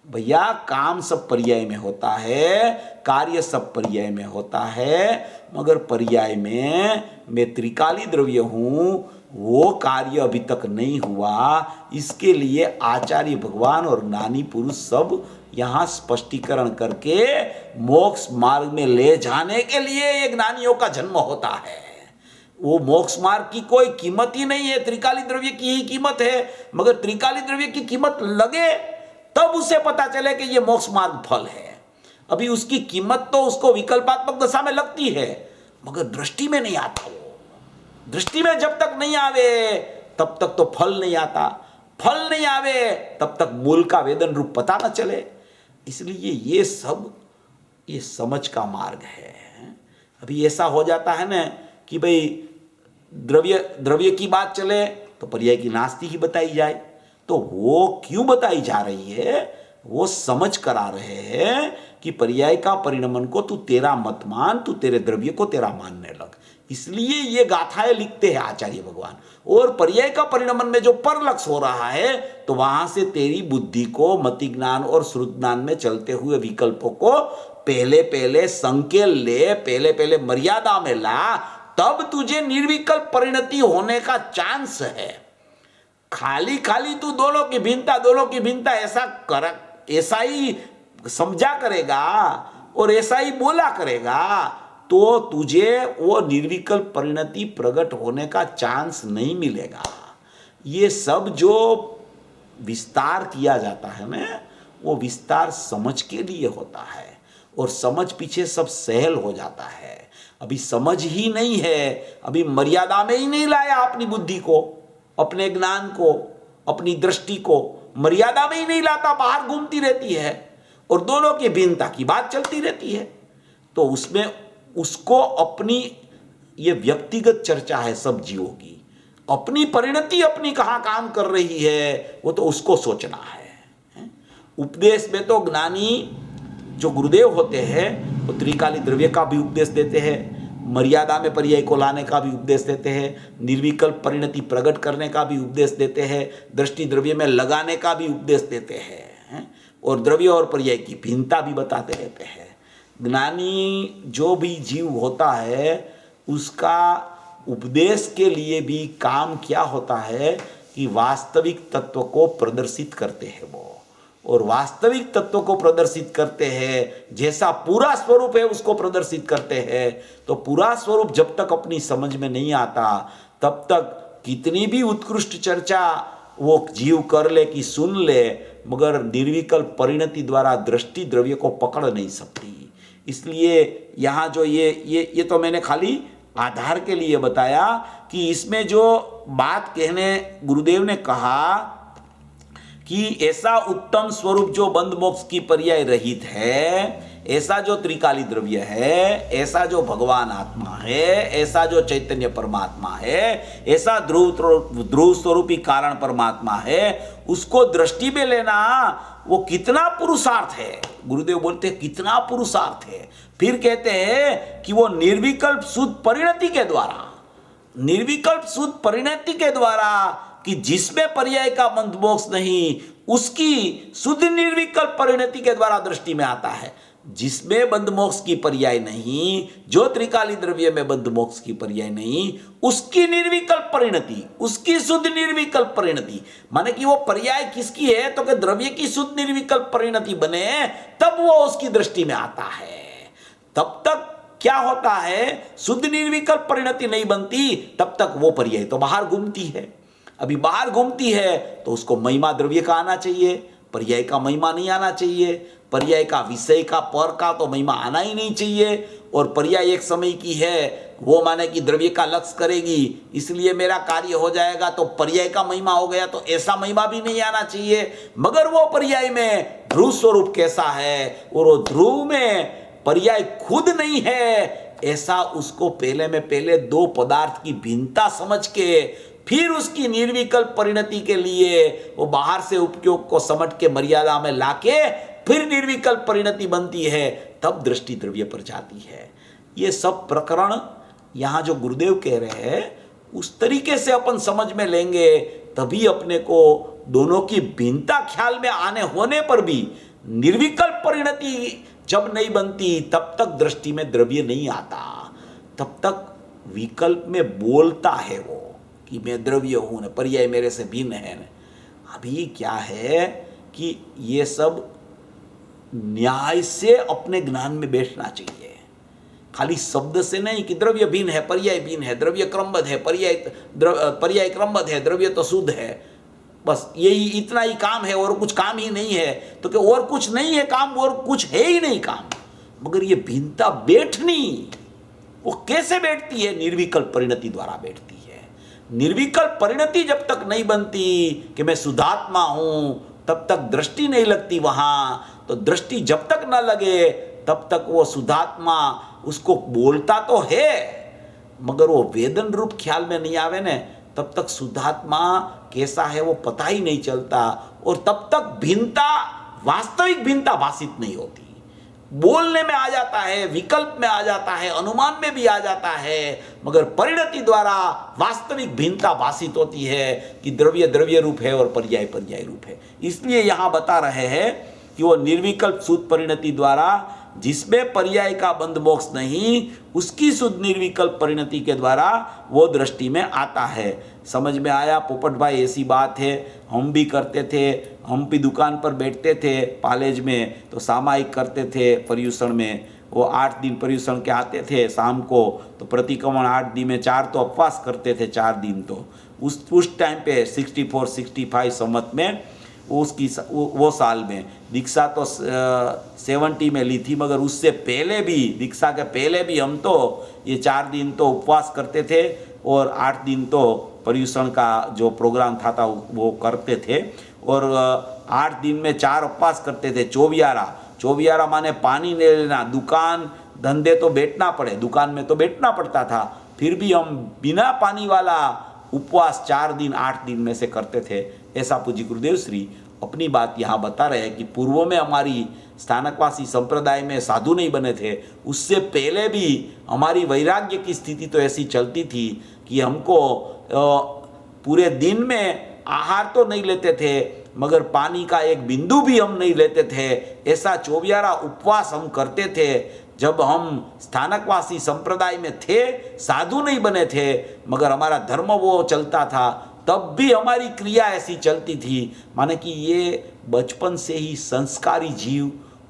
भैया काम सब पर्याय में होता है, कार्य सब पर्याय में होता है, मगर पर्याय में मैं त्रिकाली द्रव्य हूं, वो कार्य अभी तक नहीं हुआ। इसके लिए आचार्य भगवान और ज्ञानी पुरुष सब यहाँ स्पष्टीकरण करके मोक्ष मार्ग में ले जाने के लिए ये ज्ञानियों का जन्म होता है। वो मोक्ष मार्ग की कोई कीमत ही नहीं है, त्रिकाली द्रव्य की ही कीमत है। मगर त्रिकाली द्रव्य की कीमत लगे तब उसे पता चले कि ये मोक्ष मार्ग फल है। अभी उसकी कीमत तो उसको विकल्पात्मक दशा में लगती है, मगर दृष्टि में नहीं आता। वो दृष्टि में जब तक नहीं आवे तब तक तो फल नहीं आता, फल नहीं आवे तब तक मूल का वेदन रूप पता न चले। इसलिए ये सब ये समझ का मार्ग है। अभी ऐसा हो जाता है ना कि भाई द्रव्य द्रव्य की बात चले तो पर्याय की नास्ति ही बताई जाए, तो वो क्यों बताई जा रही है? वो समझ करा रहे हैं कि पर्याय का परिणमन को तू तेरा मत मान, तू तेरे द्रव्य को तेरा मानने लग। इसलिए ये गाथाएं लिखते हैं आचार्य भगवान। और पर्याय का परिणमन में जो परलक्ष्य हो रहा है तो वहां से तेरी बुद्धि को मति ज्ञान और श्रुत ज्ञान में चलते हुए विकल्पों को पहले पहले संकेल ले, पहले पहले मर्यादा में ला, तब तुझे निर्विकल्प परिणति होने का चांस है। खाली खाली तू दोनों की भिन्नता ऐसा ही समझा करेगा और ऐसा ही बोला करेगा तो तुझे वो निर्विकल्प परिणति प्रकट होने का चांस नहीं मिलेगा। ये सब जो विस्तार किया जाता है ना, वो विस्तार समझ के लिए होता है और समझ पीछे सब सहल हो जाता है। अभी समझ ही नहीं है, अभी मर्यादा में ही नहीं लाया अपनी बुद्धि को, अपने ज्ञान को, अपनी दृष्टि को मर्यादा में ही नहीं लाता, बाहर घूमती रहती है और दोनों की भिन्नता की बात चलती रहती है। तो उसमें उसको अपनी ये व्यक्तिगत चर्चा है सब जीवों की, अपनी परिणति अपनी कहाँ काम कर रही है वो तो उसको सोचना है। उपदेश में तो ज्ञानी जो गुरुदेव होते हैं वो त्रिकाली द्रव्य का भी उपदेश देते हैं, मर्यादा में पर्याय को लाने का भी उपदेश देते हैं, निर्विकल्प परिणति प्रकट करने का भी उपदेश देते हैं, दृष्टि द्रव्य में लगाने का भी उपदेश देते हैं और द्रव्य और पर्याय की भिन्नता भी बताते रहते हैं। ज्ञानी जो भी जीव होता है उसका उपदेश के लिए भी काम क्या होता है कि वास्तविक तत्व को प्रदर्शित करते हैं वो, और वास्तविक तत्व को प्रदर्शित करते हैं, जैसा पूरा स्वरूप है उसको प्रदर्शित करते हैं। तो पूरा स्वरूप जब तक अपनी समझ में नहीं आता तब तक कितनी भी उत्कृष्ट चर्चा वो जीव कर ले कि सुन ले, मगर निर्विकल्प परिणति द्वारा दृष्टि द्रव्य को पकड़ नहीं सकती। इसलिए यहाँ जो ये तो मैंने खाली आधार के लिए बताया कि इसमें जो बात कहने गुरुदेव ने कहा कि ऐसा उत्तम स्वरूप जो बंध मोक्ष की पर्याय रहित है, ऐसा जो त्रिकाली द्रव्य है, ऐसा जो भगवान आत्मा है, ऐसा जो चैतन्य परमात्मा है, ऐसा ध्रुव स्वरूपी कारण परमात्मा है, उसको दृष्टि में लेना वो कितना पुरुषार्थ है। गुरुदेव बोलते हैं कितना पुरुषार्थ है। फिर कहते हैं कि वो निर्विकल्प शुद्ध परिणति के द्वारा, निर्विकल्प शुद्ध परिणति के द्वारा, कि जिसमें पर्याय का बंध मोक्ष नहीं, उसकी शुद्ध निर्विकल्प परिणति के द्वारा दृष्टि में आता है। जिसमें बंध मोक्ष की पर्याय नहीं, जो त्रिकाली द्रव्य में बंध मोक्ष की पर्याय नहीं, उसकी निर्विकल्प परिणति, उसकी शुद्ध निर्विकल्प परिणति, माने कि वो पर्याय किसकी है, तो कि द्रव्य की शुद्ध निर्विकल्प परिणति बने तब वो उसकी दृष्टि में आता है। तब तक क्या होता है, शुद्ध निर्विकल्प परिणति नहीं बनती, तब तक वो पर्याय तो बाहर घूमती है। अभी बाहर घूमती है तो उसको महिमा द्रव्य का आना चाहिए, पर्याय का महिमा नहीं आना चाहिए। पर्याय का, विषय का, पर का तो महिमा आना ही नहीं चाहिए। और पर्याय एक समय की है, वो माने कि द्रव्य का लक्ष्य करेगी इसलिए मेरा कार्य हो जाएगा, तो पर्याय का महिमा हो गया, तो ऐसा महिमा भी नहीं आना चाहिए। मगर वो पर्याय में ध्रुव स्वरूप कैसा है, और वो ध्रुव में पर्याय खुद नहीं है, ऐसा उसको पहले दो पदार्थ की भिन्नता समझ के फिर उसकी निर्विकल्प परिणति के लिए वो बाहर से उपयोग को समझ के मर्यादा में लाके फिर निर्विकल्प परिणति बनती है, तब दृष्टि द्रव्य पर जाती है। ये सब प्रकरण यहाँ जो गुरुदेव कह रहे हैं उस तरीके से अपन समझ में लेंगे, तभी अपने को दोनों की भिन्नता ख्याल में आने होने पर भी निर्विकल्प परिणति जब नहीं बनती तब तक दृष्टि में द्रव्य नहीं आता, तब तक विकल्प में बोलता है वो कि मैं द्रव्य हूँ न, पर्याय मेरे से भिन्न है न। अभी क्या है कि ये सब न्याय से अपने ज्ञान में बैठना चाहिए, खाली शब्द से नहीं कि द्रव्य भिन्न है, पर्याय भिन्न है, द्रव्य क्रमबद्ध है, पर्याय क्रमबद्ध है, द्रव्य तो शुद्ध है, बस यही इतना ही काम है और कुछ काम ही नहीं है। तो कि और कुछ नहीं है काम, और कुछ है ही नहीं काम। मगर ये भिन्नता बैठनी, वो कैसे बैठती है? निर्विकल्प परिणति द्वारा बैठती है। निर्विकल्प परिणति जब तक नहीं बनती कि मैं शुद्धात्मा हूं, तब तक दृष्टि नहीं लगती वहां। तो दृष्टि जब तक न लगे तब तक वो शुद्धात्मा उसको बोलता तो है, मगर वो वेदन रूप ख्याल में नहीं आवे ने, तब तक शुद्धात्मा कैसा है वो पता ही नहीं चलता, और तब तक भिन्नता, वास्तविक भिन्नता भाषित नहीं होती। बोलने में आ जाता है, विकल्प में आ जाता है, अनुमान में भी आ जाता है, मगर परिणति द्वारा वास्तविक भिन्नता भाषित होती है कि द्रव्य द्रव्य रूप है और पर्याय पर्याय रूप है। इसलिए यहाँ बता रहे हैं कि वो निर्विकल्प शुद्ध परिणति द्वारा, जिसमें पर्याय का बंध मोक्ष नहीं, उसकी शुद्ध निर्विकल्प परिणति के द्वारा वो दृष्टि में आता है। समझ में आया पोपट भाई? ऐसी बात है, हम भी करते थे, हम भी दुकान पर बैठते थे कॉलेज में, तो सामायिक करते थे पर्यूषण में। वो 8 दिन पर्यूषण के आते थे शाम को, तो प्रतिक्रमण 8 दिन में 4 तो उपवास करते थे, 4 दिन तो उस टाइम पे 64-65 संवत में वो साल में दीक्षा तो 70 में ली थी, मगर उससे पहले भी, दीक्षा के पहले भी हम तो ये 4 दिन तो उपवास करते थे और 8 दिन तो पर्यूषण का जो प्रोग्राम था वो करते थे। और 8 दिन में 4 उपवास करते थे। चौबियारा माने पानी ले लेना, दुकान धंधे तो बैठना पड़े, दुकान में तो बैठना पड़ता था, फिर भी हम बिना पानी वाला उपवास 4 दिन 8 दिन में से करते थे। ऐसा पूज्य गुरुदेव श्री अपनी बात यहाँ बता रहे हैं कि पूर्व में हमारी स्थानकवासी संप्रदाय में साधु नहीं बने थे, उससे पहले भी हमारी वैराग्य की स्थिति तो ऐसी चलती थी कि हमको पूरे दिन में आहार तो नहीं लेते थे, मगर पानी का एक बिंदु भी हम नहीं लेते थे। ऐसा 24 उपवास हम करते थे जब हम स्थानकवासी संप्रदाय में थे, साधु नहीं बने थे, मगर हमारा धर्म वो चलता था। तब भी हमारी क्रिया ऐसी चलती थी। माने कि ये बचपन से ही संस्कारी जीव,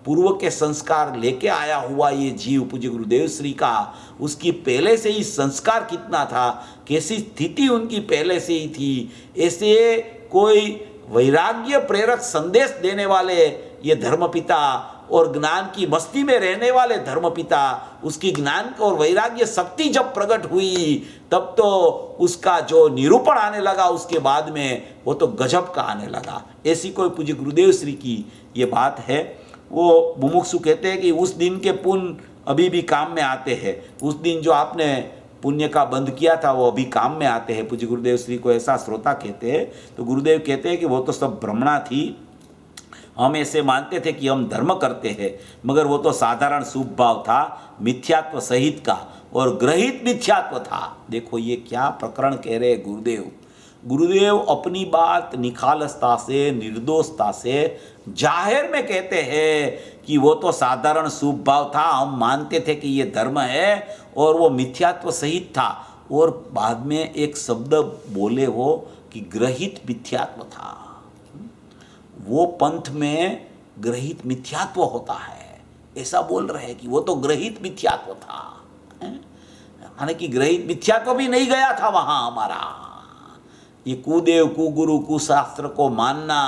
पूर्व के संस्कार लेके आया हुआ ये जीव पूज्य गुरुदेव श्री का, उसकी पहले से ही संस्कार कितना था, कैसी स्थिति उनकी पहले से ही थी। ऐसे कोई वैराग्य प्रेरक संदेश देने वाले ये धर्मपिता और ज्ञान की मस्ती में रहने वाले धर्मपिता, उसकी ज्ञान और वैराग्य शक्ति जब प्रकट हुई तब तो उसका जो निरूपण आने लगा उसके बाद में, वो तो गजब का आने लगा। ऐसी कोई पूज्य गुरुदेव श्री की ये बात है। वो मुमुक्षु कहते हैं कि उस दिन के पुण्य अभी भी काम में आते हैं। उस दिन जो आपने पुण्य का बंद किया था वो अभी काम में आते हैं। पूज्य गुरुदेव श्री को ऐसा श्रोता कहते हैं। तो गुरुदेव कहते हैं कि वो तो सब भ्रमणा थी, हम ऐसे मानते थे कि हम धर्म करते हैं, मगर वो तो साधारण शुभ भाव था, मिथ्यात्व सहित का, और ग्रहित मिथ्यात्व था। देखो ये क्या प्रकरण कह रहे हैं गुरुदेव। गुरुदेव अपनी बात निखालसता से, निर्दोषता से जाहिर में कहते हैं कि वो तो साधारण शुभ भाव था, हम मानते थे कि ये धर्म है, और वो मिथ्यात्व सहित था। और बाद में एक शब्द बोले हो कि ग्रहित मिथ्यात्व था। वो पंथ में ग्रहित मिथ्यात्व होता है, ऐसा बोल रहे हैं कि वो तो ग्रहित मिथ्यात्व था। माने कि ग्रहित मिथ्यात्व भी नहीं गया था वहाँ हमारा। ये कुदेव, कुगुरु, कुशास्त्र को मानना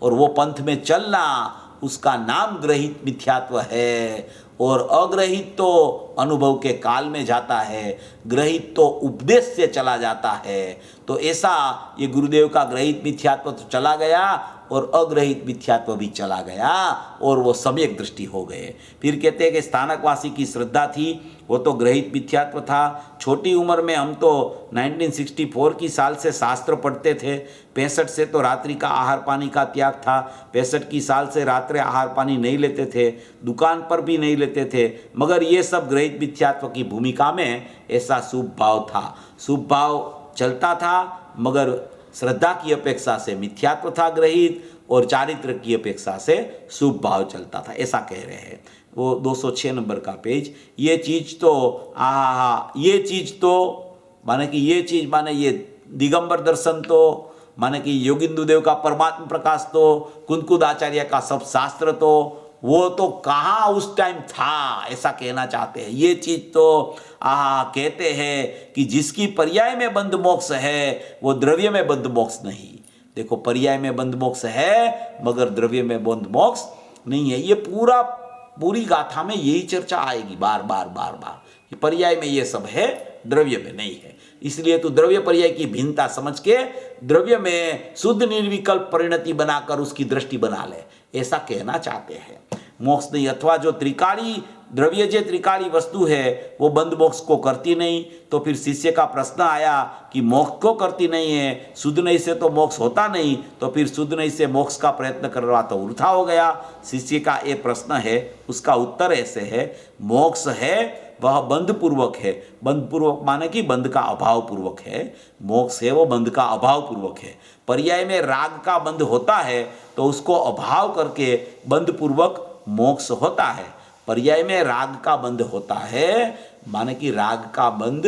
और वो पंथ में चलना, उसका नाम ग्रहित मिथ्यात्व है। और अग्रहित तो अनुभव के काल में जाता है, ग्रहित तो उपदेश से चला जाता है। तो ऐसा ये गुरुदेव का ग्रहित मिथ्यात्व तो चला गया और अग्रहित मिथ्यात्व भी चला गया, और वो सम्यक दृष्टि हो गए। फिर कहते हैं कि स्थानकवासी की श्रद्धा थी, वो तो ग्रहित मिथ्यात्व था। छोटी उम्र में हम तो 1964 की साल से शास्त्र पढ़ते थे, 65 से तो रात्रि का आहार पानी का त्याग था, 65 की साल से रात्रि आहार पानी नहीं लेते थे, दुकान पर भी नहीं लेते थे। मगर ये सब ग्रहित मिथ्यात्व की भूमिका में ऐसा शुभ भाव था, शुभ भाव चलता था, मगर श्रद्धा की अपेक्षा से मिथ्यात्व था ग्रहित, और चारित्र की अपेक्षा से शुभ भाव चलता था, ऐसा कह रहे हैं। वो 206 नंबर का पेज। ये चीज़ तो ये चीज़ तो माने कि ये चीज़ माने ये दिगंबर दर्शन तो, माने कि योगिंदु देव का परमात्मा प्रकाश तो, कुंदकुद आचार्य का सब शास्त्र तो, वो तो कहाँ उस टाइम था, ऐसा कहना चाहते हैं। ये चीज़ तो कहते हैं कि जिसकी पर्याय में बंध मोक्ष है वो द्रव्य में बंध मोक्ष नहीं। देखो पर्याय में बंध मोक्ष है मगर द्रव्य में बंध मोक्ष नहीं है। ये पूरी गाथा में यही चर्चा आएगी बार बार बार बार कि पर्याय में ये सब है, द्रव्य में नहीं है। इसलिए तो द्रव्य पर्याय की भिन्नता समझ के द्रव्य में शुद्ध निर्विकल्प परिणति बनाकर उसकी दृष्टि बना ले, ऐसा कहना चाहते हैं। मोक्ष नहीं, अथवा जो त्रिकाली द्रव्य जो त्रिकाली वस्तु है वो बंध मोक्ष को करती नहीं। तो फिर शिष्य का प्रश्न आया कि मोक्ष को करती नहीं है, शुद्ध नहीं से तो मोक्ष होता नहीं, तो फिर शुद्ध नहीं से मोक्ष का प्रयत्न कर रहा तो वृथा हो गया। शिष्य का ये प्रश्न है, उसका उत्तर ऐसे है, मोक्ष है वह बंध पूर्वक है। बंध पूर्वक माने कि बंध का अभाव पूर्वक है। मोक्ष है वो बंध का अभाव पूर्वक है। पर्याय में राग का बंध होता है तो उसको अभाव करके बंध पूर्वक मोक्ष होता है। पर्याय में राग का बंध होता है माने कि राग का बंध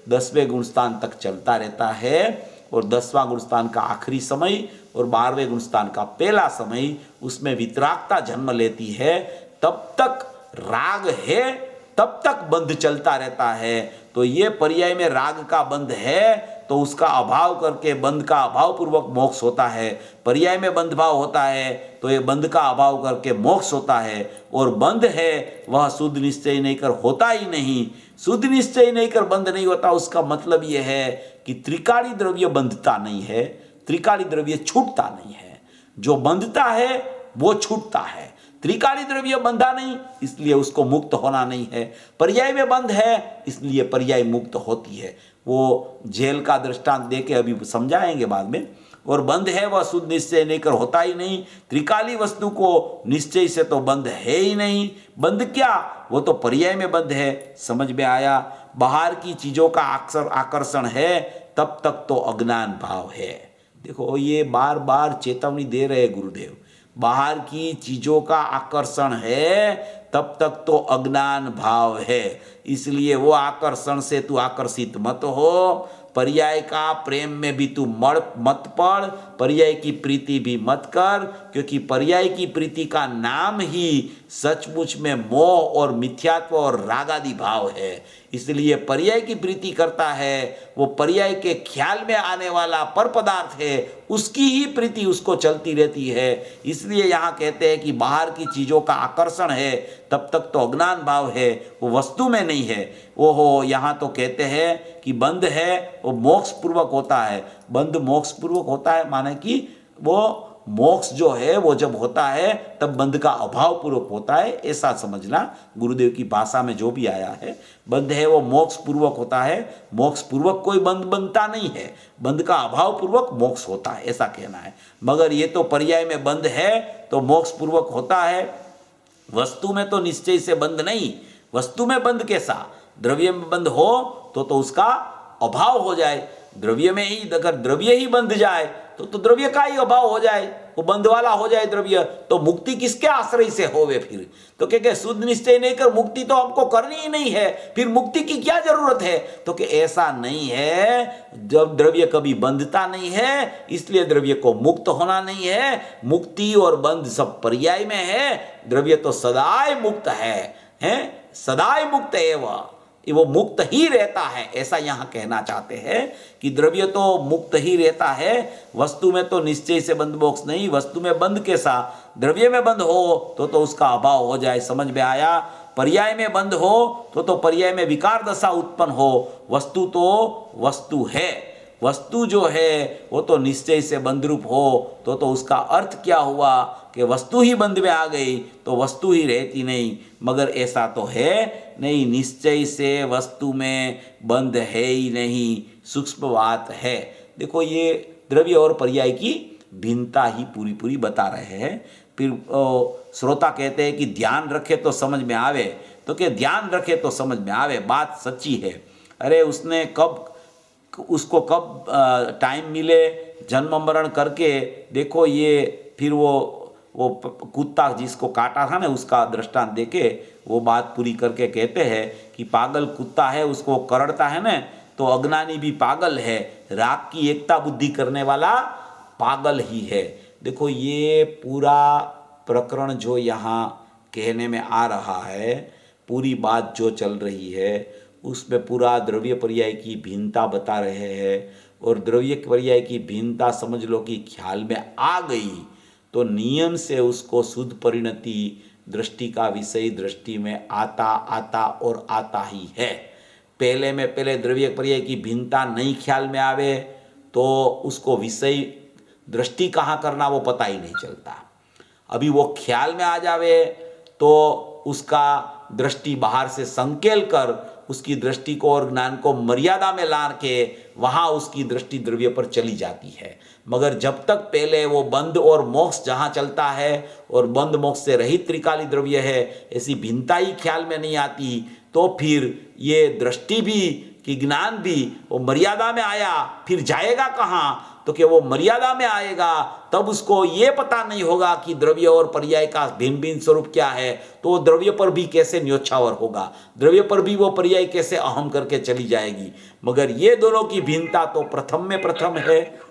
10वें गुणस्थान तक चलता रहता है, और 10वां गुणस्थान का आखिरी समय और 12वें गुणस्थान का पहला समय उसमें वितरागता जन्म लेती है। तब तक राग है, तब तक बंध चलता रहता है। तो ये पर्याय में राग का बंध है तो उसका अभाव करके बंध का अभाव पूर्वक मोक्ष होता है। पर्याय में बंध भाव होता है तो ये बंध का अभाव करके मोक्ष होता है। और बंध है वह शुद्ध निश्चय नहीं कर होता ही नहीं। शुद्ध निश्चय नहीं कर बंध नहीं होता, उसका मतलब यह है कि त्रिकाली द्रव्य बंधता नहीं है, त्रिकाली द्रव्य छूटता नहीं है। जो बंधता है वो छूटता है, त्रिकाली द्रव्य बंधा नहीं इसलिए उसको मुक्त होना नहीं है। पर्याय में बंध है इसलिए पर्याय मुक्त होती है। वो जेल का दृष्टांत देके अभी समझाएंगे बाद में। और बंध है वह शुद्ध निश्चय नहीं कर होता ही नहीं। त्रिकाली वस्तु को निश्चय से तो बंध है ही नहीं। बंध क्या, वो तो पर्याय में बंध है। समझ में आया? बाहर की चीजों का आकर्षण है तब तक तो अज्ञान भाव है। देखो ये बार बार चेतावनी दे रहे गुरुदेव, बाहर की चीजों का आकर्षण है तब तक तो अज्ञान भाव है। इसलिए वो आकर्षण से तू आकर्षित मत हो, पर्याय का प्रेम में भी तू मत पड़, पर्याय की प्रीति भी मत कर, क्योंकि पर्याय की प्रीति का नाम ही सचमुच में मोह और मिथ्यात्व और रागादि भाव है। इसलिए पर्याय की प्रीति करता है, वो पर्याय के ख्याल में आने वाला पर पदार्थ है, उसकी ही प्रीति उसको चलती रहती है। इसलिए यहाँ कहते हैं कि बाहर की चीज़ों का आकर्षण है, तब तक तो अज्ञान भाव है, वो वस्तु में नहीं है। ओहो, यहाँ तो कहते हैं कि बंध है वो मोक्ष पूर्वक होता है। बंध मोक्ष पूर्वक होता है माने कि वो मोक्ष जो है वो जब होता है तब बंध का अभाव पूर्वक होता है, ऐसा समझना। गुरुदेव की भाषा में जो भी आया है, बंध है वो मोक्ष पूर्वक होता है, मोक्ष पूर्वक कोई बंध बनता नहीं है, बंध का अभाव पूर्वक मोक्ष होता है, ऐसा कहना है। मगर ये तो पर्याय में बंध है तो मोक्ष पूर्वक होता है, वस्तु में तो निश्चय से बंध नहीं। वस्तु में बंध कैसा? द्रव्य में बंध हो तो उसका अभाव हो जाए। द्रव्य में ही अगर द्रव्य ही बंध जाए तो द्रव्य का ही अभाव हो जाए, वो बंध वाला हो जाए द्रव्य, तो मुक्ति किसके आश्रय से होवे फिर? तो क्या शुद्ध निश्चय नहीं कर मुक्ति तो हमको करनी ही नहीं है, फिर मुक्ति की क्या जरूरत है? तो कि ऐसा नहीं है, जब द्रव्य कभी बंधता नहीं है इसलिए द्रव्य को मुक्त होना नहीं है। मुक्ति और बंध सब पर्याय में है, द्रव्य तो सदाई मुक्त है, सदाई मुक्त है, वो मुक्त ही रहता है, ऐसा यहाँ कहना चाहते हैं कि द्रव्य तो मुक्त ही रहता है, वस्तु में तो निश्चय से बंध मोक्ष नहीं। वस्तु में बंध कैसा? द्रव्य में बंध हो तो उसका अभाव हो जाए, समझ में आया? पर्याय में बंध हो तो पर्याय में विकार दशा उत्पन्न हो। वस्तु तो वस्तु है, वस्तु जो है वो तो निश्चय से बंध रूप हो तो उसका अर्थ क्या हुआ कि वस्तु ही बंध में आ गई तो वस्तु ही रहती नहीं। मगर ऐसा तो है नहीं, निश्चय से वस्तु में बंध है ही नहीं, सूक्ष्म बात है। देखो ये द्रव्य और पर्याय की भिन्नता ही पूरी बता रहे हैं। फिर श्रोता कहते हैं कि ध्यान रखे तो समझ में आवे, तो क्या ध्यान रखे तो समझ में आवे, बात सच्ची है। अरे उसको कब टाइम मिले, जन्म मरण करके देखो। ये फिर वो कुत्ता जिसको काटा था ना, उसका दृष्टांत देके वो बात पूरी करके कहते हैं कि पागल कुत्ता है, उसको करड़ता है ना, तो अज्ञानी भी पागल है, राग की एकता बुद्धि करने वाला पागल ही है। देखो ये पूरा प्रकरण जो यहाँ कहने में आ रहा है, पूरी बात जो चल रही है उसमें पूरा द्रव्य पर्याय की भिन्नता बता रहे हैं। और द्रव्य पर्याय की भिन्नता समझ लो कि ख्याल में आ गई तो नियम से उसको शुद्ध परिणति दृष्टि का विषय दृष्टि में आता ही है। पहले द्रव्य पर्याय की भिन्नता नहीं ख्याल में आवे तो उसको विषय दृष्टि कहाँ करना वो पता ही नहीं चलता। अभी वो ख्याल में आ जावे तो उसका दृष्टि बाहर से संकेल कर उसकी दृष्टि को और ज्ञान को मर्यादा में ला के वहाँ उसकी दृष्टि द्रव्य पर चली जाती है। मगर जब तक पहले वो बंध और मोक्ष जहाँ चलता है और बंध मोक्ष से रहित त्रिकाली द्रव्य है, ऐसी भिन्नता ही ख्याल में नहीं आती, तो फिर ये दृष्टि भी कि ज्ञान भी वो मर्यादा में आया, फिर जाएगा कहाँ? तो कि वो मर्यादा में आएगा तब उसको ये पता नहीं होगा कि द्रव्य और पर्याय का भिन्न भिन्न स्वरूप क्या है, तो द्रव्य पर भी कैसे न्योछावर होगा, द्रव्य पर भी वो पर्याय कैसे अहम करके चली जाएगी। मगर ये दोनों की भिन्नता तो प्रथम में प्रथम है।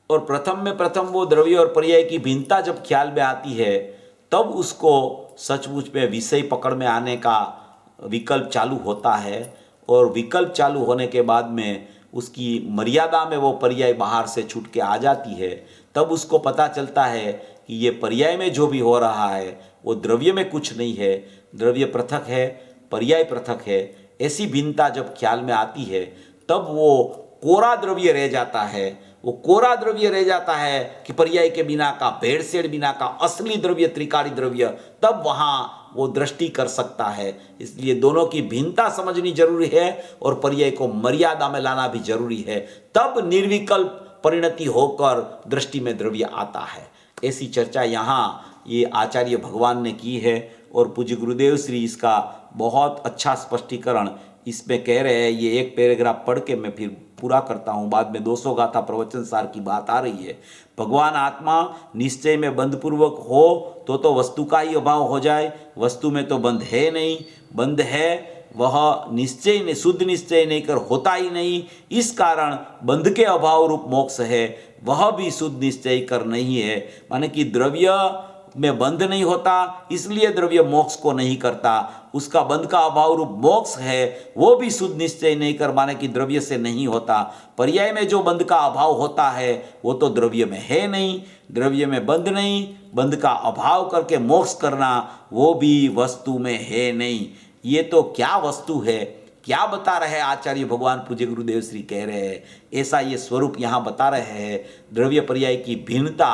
और प्रथम में प्रथम वो द्रव्य और पर्याय की भिन्नता जब ख्याल में आती है तब उसको सचमुच में विषय पकड़ में आने का विकल्प चालू होता है। और विकल्प चालू होने के बाद में उसकी मर्यादा में वो पर्याय बाहर से छूट के आ जाती है, तब उसको पता चलता है कि ये पर्याय में जो भी हो रहा है वो द्रव्य में कुछ नहीं है, द्रव्य पृथक है, पर्याय पृथक है। ऐसी भिन्नता जब ख्याल में आती है तब वो कोरा द्रव्य रह जाता है। वो कोरा द्रव्य रह जाता है कि पर्याय के बिना का, भेड़सेड़ बिना का असली द्रव्य त्रिकाली द्रव्य, तब वहाँ वो दृष्टि कर सकता है। इसलिए दोनों की भिन्नता समझनी जरूरी है और पर्याय को मर्यादा में लाना भी जरूरी है, तब निर्विकल्प परिणति होकर दृष्टि में द्रव्य आता है। ऐसी चर्चा यहाँ ये आचार्य भगवान ने की है और पूज्य गुरुदेव श्री इसका बहुत अच्छा स्पष्टीकरण इसमें कह रहे हैं, ये एक पैराग्राफ पढ़ के मैं फिर पूरा करता हूँ, बाद में 200 गाथा प्रवचन सार की बात आ रही है। भगवान आत्मा निश्चय में बंधपूर्वक हो तो वस्तु का ही अभाव हो जाए, वस्तु में तो बंध है नहीं, बंध है वह निश्चय ने शुद्ध निश्चय नहीं कर होता ही नहीं, इस कारण बंध के अभाव रूप मोक्ष है वह भी शुद्ध निश्चय कर नहीं है। माने कि द्रव्य में बंध नहीं होता इसलिए द्रव्य मोक्ष को नहीं करता, उसका बंध का अभाव रूप मोक्ष है वो भी शुद्ध निश्चय नहीं कर, माने कि द्रव्य से नहीं होता। पर्याय में जो बंध का अभाव होता है वो तो द्रव्य में है नहीं, द्रव्य में बंध नहीं, बंध का अभाव करके मोक्ष करना वो भी वस्तु में है नहीं। ये तो क्या वस्तु है, क्या बता रहे हैं आचार्य भगवान पूज्य गुरुदेव श्री कह रहे हैं, ऐसा ये स्वरूप यहाँ बता रहे हैं। द्रव्य पर्याय की भिन्नता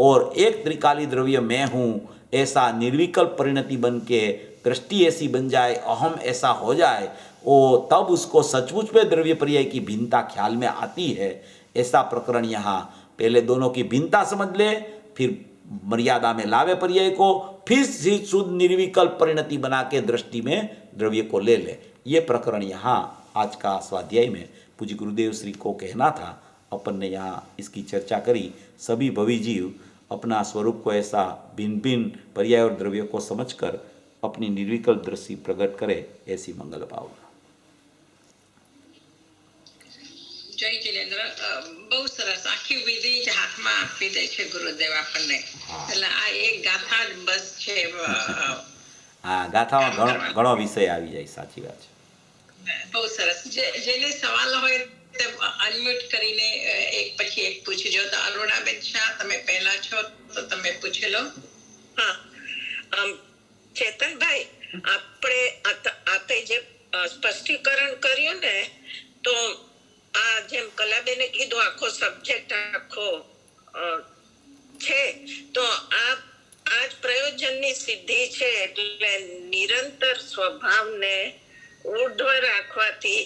और एक त्रिकाली द्रव्य मैं हूँ ऐसा निर्विकल्प परिणति बन के दृष्टि ऐसी बन जाए, अहम ऐसा हो जाए, ओ तब उसको सचमुच में द्रव्य पर्याय की भिन्नता ख्याल में आती है। ऐसा प्रकरण यहाँ पहले दोनों की भिन्नता समझ ले, फिर मर्यादा में लावे पर्याय को, फिर शुद्ध निर्विकल्प परिणति बना के दृष्टि में द्रव्य को ले ले। ये प्रकरण यहाँ आज का स्वाध्याय में पूज्य गुरुदेव श्री को कहना था। अपन ने यहाँ इसकी चर्चा करी। सभी भवी जीव अपना स्वरूप को ऐसा भिन्न भिन्न पर्याय और द्रव्य को समझकर अपनी निर्विकल्प दृष्टि प्रकट करे, ऐसी मंगल भावना। જય જિલેન્દ્ર, બહુ સરસ. આખી વિધિ જ હાથમાં આપી દે છે ગુરુદેવ આપણને. એટલે આ એક ગાથા જ બસ છે. હા, ગાથામાં ઘણો વિષય આવી જાય. સાચી વાત છે. બહુ સરસ. જેને સવાલ હોય તે અનમ્યુટ કરીને એક પછી એક પૂછજો. તો અરુણાબેન શાહ, તમે પહેલા છો તો તમે પૂછી લો. હા, ચેતનભાઈ, આપે જે સ્પષ્ટીકરણ કર્યું ને, તો આ જેમ કલાબેને કીધું આખો સબ્જેક્ટ આખો છે, તો આ જ પ્રયોજનની સિદ્ધિ છે. એટલે નિરંતર સ્વભાવને ઉર્ધ્વ રાખવાથી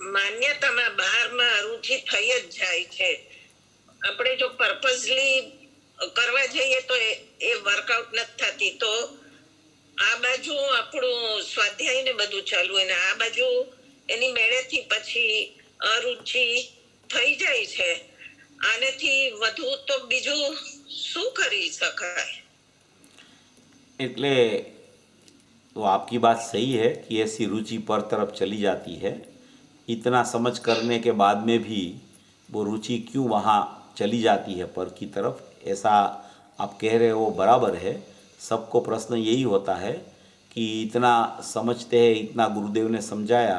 માન્યતામાં બહારમાં રુચિ થઈ જ જાય છે. આપણે જો પર્પઝલી કરવા જઈએ તો એ વર્કઆઉટ નથી થતી. તો આ બાજુ આપણું સ્વાધ્યાય ને બધું ચાલુ હોય ને આ બાજુ એની મેળેથી પછી અરુચિ થઈ જાય છે. આનેથી વધુ તો બીજું શું કરી શકાય? એટલે तो आपकी बात सही है कि ऐसी रुचि पर तरफ चली जाती है। इतना समझ करने के बाद में भी वो रुचि क्यों वहाँ चली जाती है पर की तरफ, ऐसा आप कह रहे हो बराबर है। सबको प्रश्न यही होता है कि इतना समझते हैं, इतना गुरुदेव ने समझाया,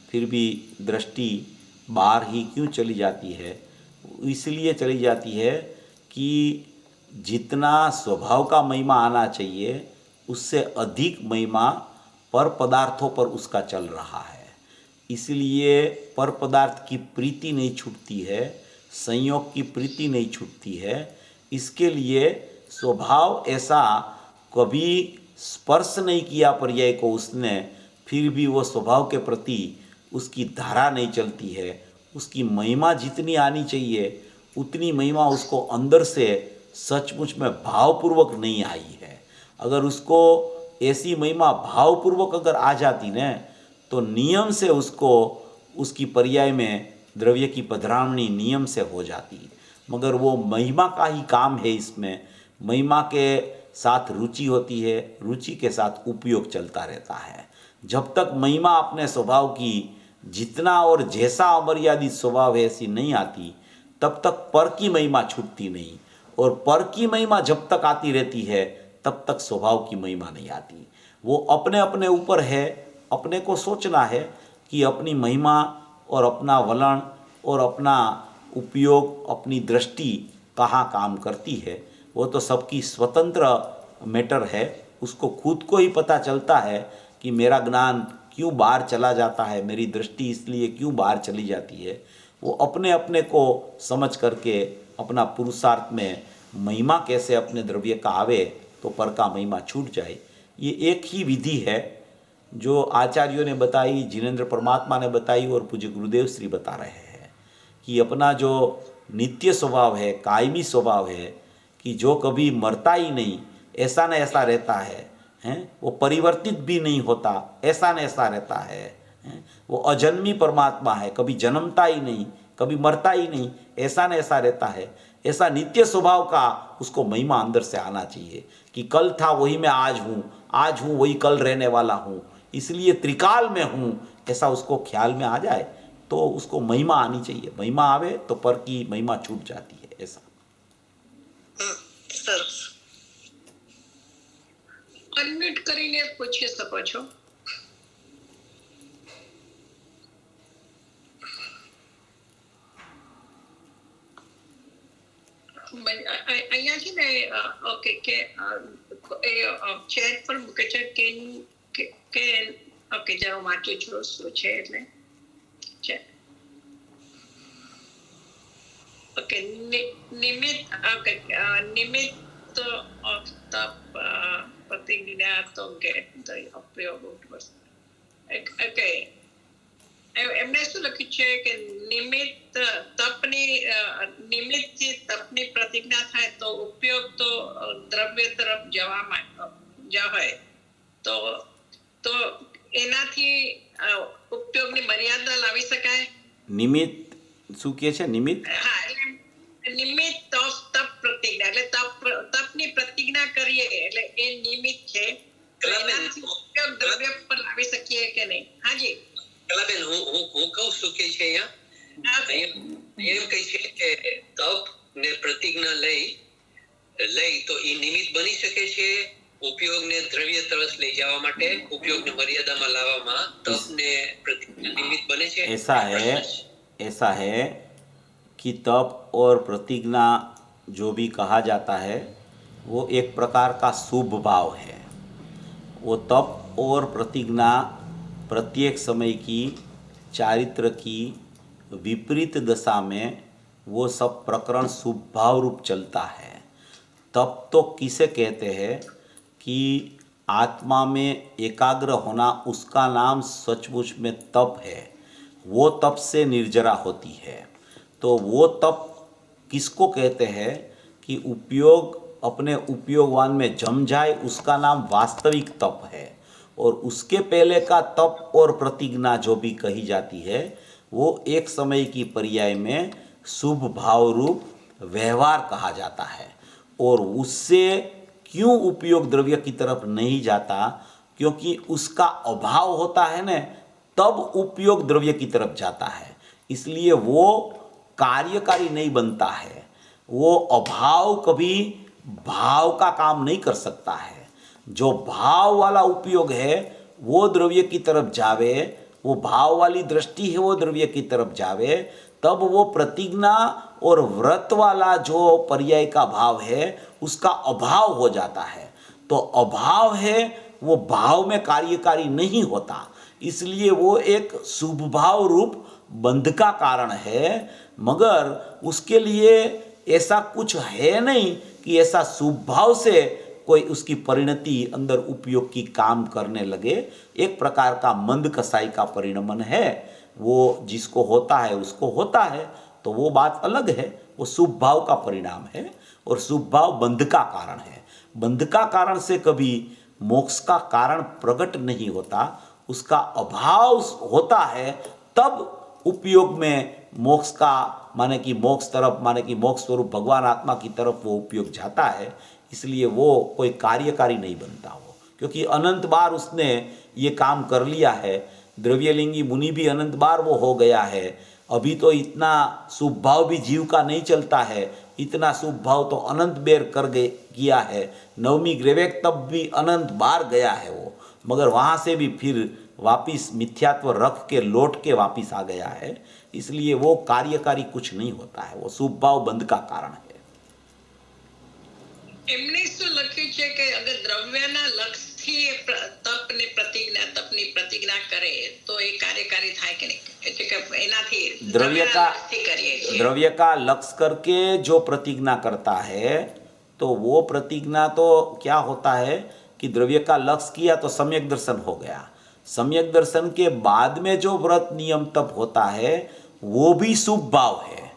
फिर भी दृष्टि बाहर ही क्यों चली जाती है? इसलिए चली जाती है कि जितना स्वभाव का महिमा आना चाहिए उससे अधिक महिमा पर पदार्थों पर उसका चल रहा है। इसलिए पर पदार्थ की प्रीति नहीं छूटती है, संयोग की प्रीति नहीं छूटती है। इसके लिए स्वभाव ऐसा कभी स्पर्श नहीं किया पर्याय को उसने, फिर भी वो स्वभाव के प्रति उसकी धारा नहीं चलती है। उसकी महिमा जितनी आनी चाहिए उतनी महिमा उसको अंदर से सचमुच में भावपूर्वक नहीं आई है। अगर उसको ऐसी महिमा भावपूर्वक अगर आ जाती न तो नियम से उसको उसकी पर्याय में द्रव्य की पधरावनी नियम से हो जाती। मगर वो महिमा का ही काम है। इसमें महिमा के साथ रुचि होती है, रुचि के साथ उपयोग चलता रहता है। जब तक महिमा अपने स्वभाव की जितना और जैसा अमर्यादित स्वभाव है ऐसी नहीं आती तब तक पर की महिमा छूटती नहीं, और पर की महिमा जब तक आती रहती है तब तक स्वभाव की महिमा नहीं आती। वो अपने अपने ऊपर है, अपने को सोचना है कि अपनी महिमा और अपना वलन और अपना उपयोग, अपनी दृष्टि कहाँ काम करती है। वो तो सबकी स्वतंत्र मैटर है। उसको खुद को ही पता चलता है कि मेरा ज्ञान क्यों बाहर चला जाता है, मेरी दृष्टि इसलिए क्यों बाहर चली जाती है। वो अपने अपने को समझ करके अपना पुरुषार्थ में महिमा कैसे अपने द्रव्य का आवे तो पर का महिमा छूट जाए। ये एक ही विधि है जो आचार्यों ने बताई, जिनेंद्र परमात्मा ने बताई और पूज्य गुरुदेव श्री बता रहे हैं कि अपना जो नित्य स्वभाव है, कायमी स्वभाव है, कि जो कभी मरता ही नहीं, ऐसा न ऐसा रहता है, हैं, वो परिवर्तित भी नहीं होता, ऐसा न ऐसा रहता है, हैं? वो अजन्मी परमात्मा है, कभी जन्मता ही नहीं, कभी मरता ही नहीं, ऐसा न ऐसा रहता है। ऐसा नित्य स्वभाव का उसको महिमा अंदर से आना चाहिए कि कल था वही मैं आज हूँ वही कल रहने वाला हूँ, इसलिए त्रिकाल में हूँ, ऐसा उसको ख्याल में आ जाए तो उसको महिमा आनी चाहिए। महिमा आवे तो पर की महिमा छूट जाती है। ऐसा સરસ. અનમ્યુટ કરીને પૂછી શકો છો. અહીંયા છે ને ઓકે કે ચેટ પર મૂકે છે કે ઓકે જરા વાંચું છું શું છે એટલે ઓકે નિમિત્ત of the પ્રતિજ્ઞા તો get the ઉપયોગ ઓકે એમને શું લખ્યું છે કે નિમિત્ત નિમિત્તથી તપની પ્રતિજ્ઞા થાય તો ઉપયોગ તો દ્રવ્ય તરફ જવાય તો એનાથી ઉપયોગની મર્યાદા લાવી શકાય. નિમિત્ત શું કહે છે? નિમિત્ત નિમિત્ત ઓફ તપ પ્રતિજ્ઞા એટલે તપની પ્રતિજ્ઞા કરીએ એટલે એ નિમિત્ત છે. એનાથી ઉપયોગ દ્રવ્ય પર લાવી શકીએ કે નહીં? હાજી કલાબેન, હું કહું છું કે છે અહીંયા એમ કહે છે કે તપ ને પ્રતિજ્ઞા લઈ તો એ નિમિત્ત બની શકે છે ઉપયોગને દ્રવ્ય તરફ લઈ જવા માટે, ઉપયોગને મર્યાદામાં લાવવામાં તપ ને પ્રતિજ્ઞા નિમિત્ત બને છે. ऐसा है कि तप और प्रतिज्ञा जो भी कहा जाता है वो एक प्रकार का शुभ भाव है. वो तप और प्रतिज्ञा प्रत्येक समय की चारित्र की विपरीत दशा में वो सब प्रकरण शुभ भाव रूप चलता है. तप तो किसे कहते हैं कि आत्मा में एकाग्र होना, उसका नाम सचमुच में तप है. वो तप से निर्जरा होती है. तो वो तप किसको कहते हैं कि उपयोग अपने उपयोगवान में जम जाए, उसका नाम वास्तविक तप है. और उसके पहले का तप और प्रतिज्ञा जो भी कही जाती है वो एक समय की पर्याय में शुभ भाव रूप व्यवहार कहा जाता है. और उससे क्यों उपयोग द्रव्य की तरफ नहीं जाता? क्योंकि उसका अभाव होता है न, तब उपयोग द्रव्य की तरफ जाता है. इसलिए वो कार्यकारी नहीं बनता है. वो अभाव कभी भाव का काम नहीं कर सकता है. जो भाव वाला उपयोग है वो द्रव्य की तरफ जावे, वो भाव वाली दृष्टि है वो द्रव्य की तरफ जावे, तब वो प्रतिज्ञा और व्रत वाला जो पर्याय का भाव है उसका अभाव हो जाता है. तो अभाव है वो भाव में कार्यकारी नहीं होता. इसलिए वो एक शुभ भाव रूप बंध का कारण है. मगर उसके लिए ऐसा कुछ है नहीं कि ऐसा शुभ भाव से कोई उसकी परिणति अंदर उपयोग की काम करने लगे. एक प्रकार का मंद कसाई का परिणमन है, वो जिसको होता है उसको होता है, तो वो बात अलग है. वो शुभ भाव का परिणाम है और शुभ भाव बंध का कारण है. बंध का कारण से कभी मोक्ष का कारण प्रकट नहीं होता. उसका अभाव होता है तब उपयोग में मोक्ष का माने कि मोक्ष तरफ, माने कि मोक्ष स्वरूप भगवान आत्मा की तरफ वो उपयोग जाता है. इसलिए वो कोई कार्यकारी नहीं बनता वो, क्योंकि अनंत बार उसने ये काम कर लिया है. द्रव्यलिंगी मुनि भी अनंत बार वो हो गया है. अभी तो इतना शुभ भाव भी जीव का नहीं चलता है. इतना शुभ भाव तो अनंत बेर किया है. नवमी ग्रेवेक तब भी अनंत बार गया है वो, मगर वहाँ से भी फिर वापिस मिथ्यात्व रख के लौट के वापिस आ गया है. इसलिए वो कार्यकारी कुछ नहीं होता है. वो शुभ भाव बंध का कारण है. એમને શું લખ્યું છે કે અગર દ્રવ્યના લક્ષથી તપની પ્રતિજ્ઞા કરે તો એ કાર્યકારી થાય કે નહીં? એટલે કે એનાથી द्रव्य का लक्ष्य करके जो प्रतिज्ञा करता है तो वो प्रतिज्ञा तो क्या होता है कि द्रव्य का लक्ष्य किया तो सम्यक दर्शन हो गया. सम्यक दर्शन के बाद में जो व्रत नियम तप होता है वो भी शुभ भाव है.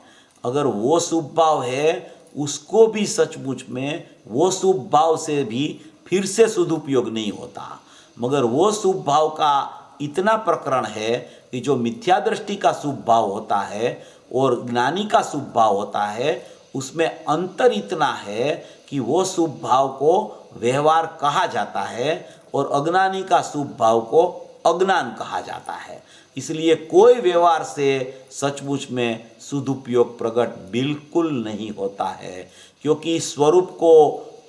अगर वो शुभ भाव है उसको भी सचमुच में वो शुभ भाव से भी फिर से सदुपयोग नहीं होता. मगर वो शुभ भाव का इतना प्रकरण है कि जो मिथ्या दृष्टि का शुभ भाव होता है और ज्ञानी का शुभ भाव होता है, उसमें अंतर इतना है कि वो शुभ भाव को व्यवहार कहा जाता है और अज्ञानी का शुभ भाव को अज्ञान कहा जाता है। इसलिए कोई व्यवहार से सचमुच में सदुपयोग प्रकट बिल्कुल नहीं होता है, क्योंकि स्वरूप को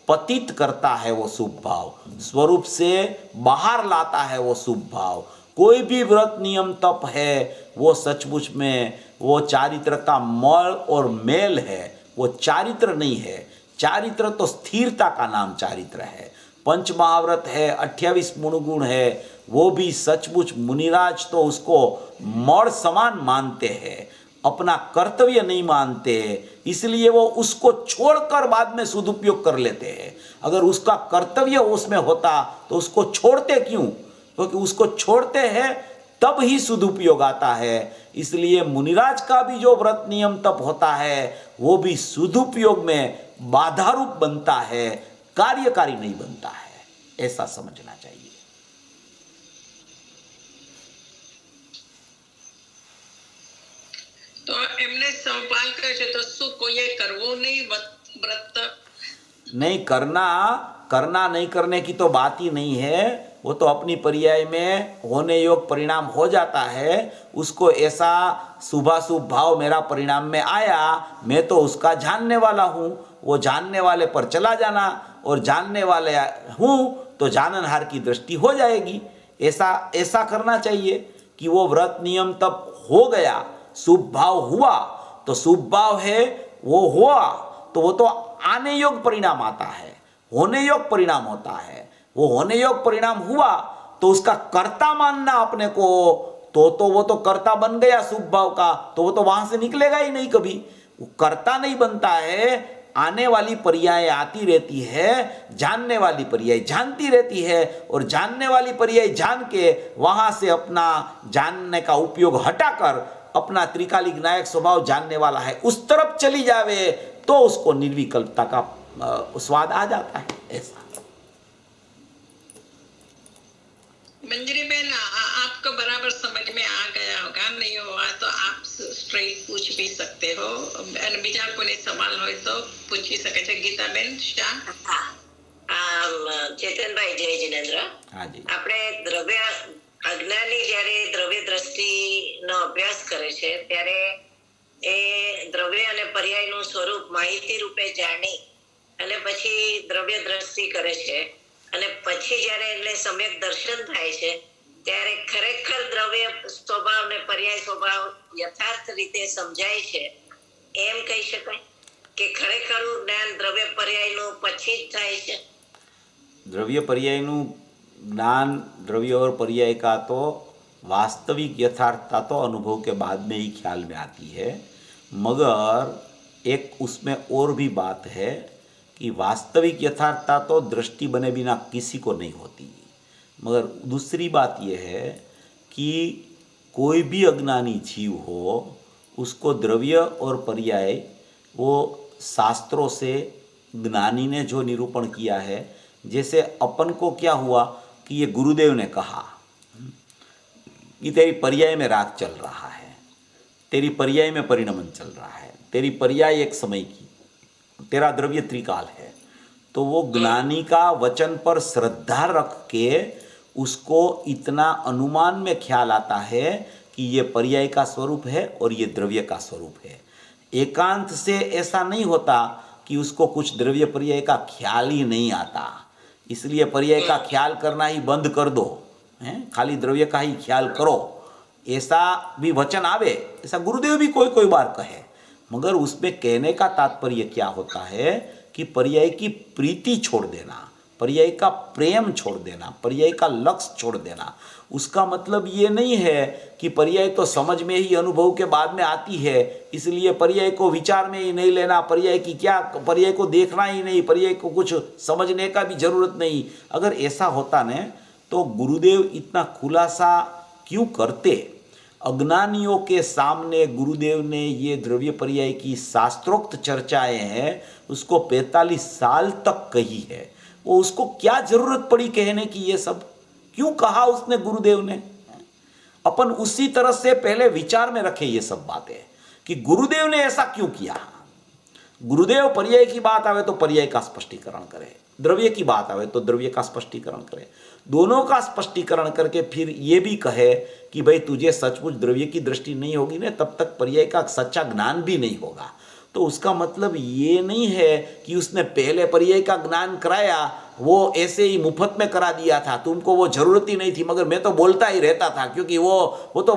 पतित करता है वो शुभ भाव, स्वरूप से बाहर लाता है वो शुभ भाव। कोई भी व्रत नियम तप है वो सचमुच में वो चारित्र का मल और मेल है, वो चारित्र नहीं है। चारित्र तो स्थिरता का नाम चारित्र है। पंच महाव्रत है, 28 गुण है, वो भी सचमुच मुनिराज तो उसको मौड़ समान मानते हैं, अपना कर्तव्य नहीं मानते, इसलिए वो उसको छोड़कर बाद में सदुपयोग कर लेते हैं। अगर उसका कर्तव्य उसमें होता तो उसको छोड़ते क्यों? क्योंकि उसको छोड़ते हैं तब ही सदुपयोग आता है। इसलिए मुनिराज का भी जो व्रत नियम तप होता है वो भी सदुपयोग में बाधा रूप बनता है, कार्यकारी नहीं बनता है। ऐसा समझना चाहिए। તો એમને સવાલ કરે છે તો શું કોઈએ કરવું નહીં વ્રત? नहीं करना नहीं करने की तो बात ही नहीं है। वो तो अपनी पर्याय में होने योग परिणाम हो जाता है। उसको ऐसा शुभाशुभ भाव मेरा परिणाम में आया, मैं तो उसका जानने वाला हूँ, वो जानने वाले पर चला जाना, और जानने वाले हूँ तो जाननहार की दृष्टि हो जाएगी। ऐसा करना चाहिए कि वो व्रत नियम तब हो गया, शुभ भाव हुआ तो शुभ भाव है वो हुआ तो वो तो आने योग परिणाम आता है, होने योग परिणाम होता है। वो होने योग परिणाम हुआ तो उसका कर्ता मानना अपने को, तो वो तो कर्ता बन गया शुभ भाव का, तो वो तो वहां से निकलेगा ही नहीं कभी। वो कर्ता नहीं बनता है। आने वाली पर्याय आती रहती है, जानने वाली पर्याय जानती रहती है, और जानने वाली पर्याय जान के वहां से अपना जानने का उपयोग हटाकर अपना त्रिकालिक नायक स्वभाव जानने वाला है उस तरफ चली जावे तो उसको निर्विकल्पता का स्वाद आ जाता है। ऐसा मंजरी बहन, आपको बराबर समझ में आ गया होगा, नहीं हुआ तो आप स्ट्रेट पूछ भी सकते हो, અને બીજા કોઈને સવાલ હોય તો પૂછી શકે છે। ગીતાબેન શાહ। ચેતનભાઈ, જય જિનેન્દ્ર। हाँ जी। આપણે દ્રવ્ય અજ્ઞાની જ્યારે દ્રવ્ય દ્રષ્ટિનો અભ્યાસ કરે છે ત્યારે એ દ્રવ્ય અને પર્યાયનું સ્વરૂપ માહિતી રૂપે જાણી અને પછી દ્રવ્ય દ્રષ્ટિ કરે છે, અને પછી જ્યારે એટલે સમ્યક દર્શન થાય છે ત્યારે ખરેખર દ્રવ્ય સ્વભાવ ને પર્યાય સ્વભાવ યથાર્થ રીતે સમજાય છે, એમ કહી શકાય કે ખરેખરું જ્ઞાન દ્રવ્ય પર્યાયનું પછી જ થાય છે? દ્રવ્ય પર્યાયનું ज्ञान द्रव्य और पर्याय का तो वास्तविक यथार्थता तो अनुभव के बाद में ही ख्याल में आती है, मगर एक उसमें और भी बात है कि वास्तविक यथार्थता तो दृष्टि बने बिना किसी को नहीं होती। मगर दूसरी बात यह है कि कोई भी अज्ञानी जीव हो उसको द्रव्य और पर्याय वो शास्त्रों से ज्ञानी ने जो निरूपण किया है, जैसे अपन को क्या हुआ कि ये गुरुदेव ने कहा कि तेरी पर्याय में राग चल रहा है, तेरी पर्याय में परिणमन चल रहा है, तेरी पर्याय एक समय की, तेरा द्रव्य त्रिकाल है, तो वो ज्ञानी का वचन पर श्रद्धा रख के उसको इतना अनुमान में ख्याल आता है कि ये पर्याय का स्वरूप है और ये द्रव्य का स्वरूप है। एकांत से ऐसा नहीं होता कि उसको कुछ द्रव्य पर्याय का ख्याल ही नहीं आता, इसलिए पर्याय का ख्याल करना ही बंद कर दो, हैं, खाली द्रव्य का ही ख्याल करो, ऐसा भी वचन आवे, ऐसा गुरुदेव भी कोई कोई बार कहे। मगर उसमें कहने का तात्पर्य क्या होता है कि पर्याय की प्रीति छोड़ देना, पर्याय का प्रेम छोड़ देना, पर्याय का लक्ष्य छोड़ देना। उसका मतलब ये नहीं है कि पर्याय तो समझ में ही अनुभव के बाद में आती है, इसलिए पर्याय को विचार में ही नहीं लेना, पर्याय की क्या, पर्याय को देखना ही नहीं, पर्याय को कुछ समझने का भी जरूरत नहीं। अगर ऐसा होता न तो गुरुदेव इतना खुलासा क्यों करते? अज्ञानियों के सामने गुरुदेव ने ये द्रव्य पर्याय की शास्त्रोक्त चर्चाएं हैं उसको 45 साल तक कही है। वो उसको क्या जरूरत पड़ी कहने की? ये सब क्यों कहा उसने गुरुदेव ने? अपन उसी तरह से पहले विचार में रखें ये सब बातें कि गुरुदेव ने ऐसा क्यों किया। गुरुदेव पर्याय की बात आवे तो पर्याय का स्पष्टीकरण करे, द्रव्य की बात आवे तो द्रव्य का स्पष्टीकरण करे, दोनों का स्पष्टीकरण करके फिर ये भी कहे कि भाई तुझे सचमुच द्रव्य की दृष्टि नहीं होगी ना तब तक पर्याय का सच्चा ज्ञान भी नहीं होगा। तो उसका मतलब ये नहीं है कि उसने पहले पर्याय का ज्ञान कराया, वो ऐसे ही मुफ्त में करा दिया था, तुमको वो जरूरत ही नहीं थी, मगर मैं तो बोलता ही रहता था क्योंकि वो तो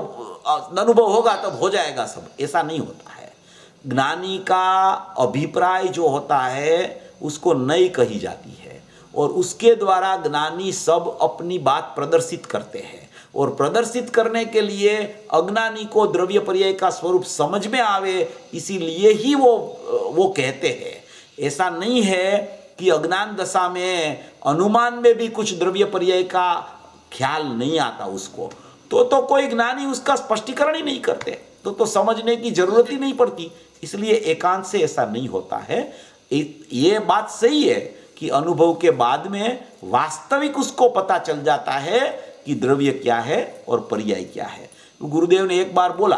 अनुभव होगा तब हो जाएगा सब। ऐसा नहीं होता है। ज्ञानी का अभिप्राय जो होता है उसको नहीं कही जाती है और उसके द्वारा ज्ञानी सब अपनी बात प्रदर्शित करते हैं और प्रदर्शित करने के लिए अज्ञानी को द्रव्य पर्याय का स्वरूप समझ में आवे इसीलिए ही वो कहते हैं। ऐसा नहीं है कि अज्ञान दशा में अनुमान में भी कुछ द्रव्य पर्याय का ख्याल नहीं आता उसको, तो कोई ज्ञानी उसका स्पष्टीकरण ही नहीं करते, तो समझने की जरूरत ही नहीं पड़ती। इसलिए एकांत से ऐसा नहीं होता है। ये बात सही है कि अनुभव के बाद में वास्तविक उसको पता चल जाता है कि द्रव्य क्या है और पर्याय क्या है। गुरुदेव ने एक बार बोला,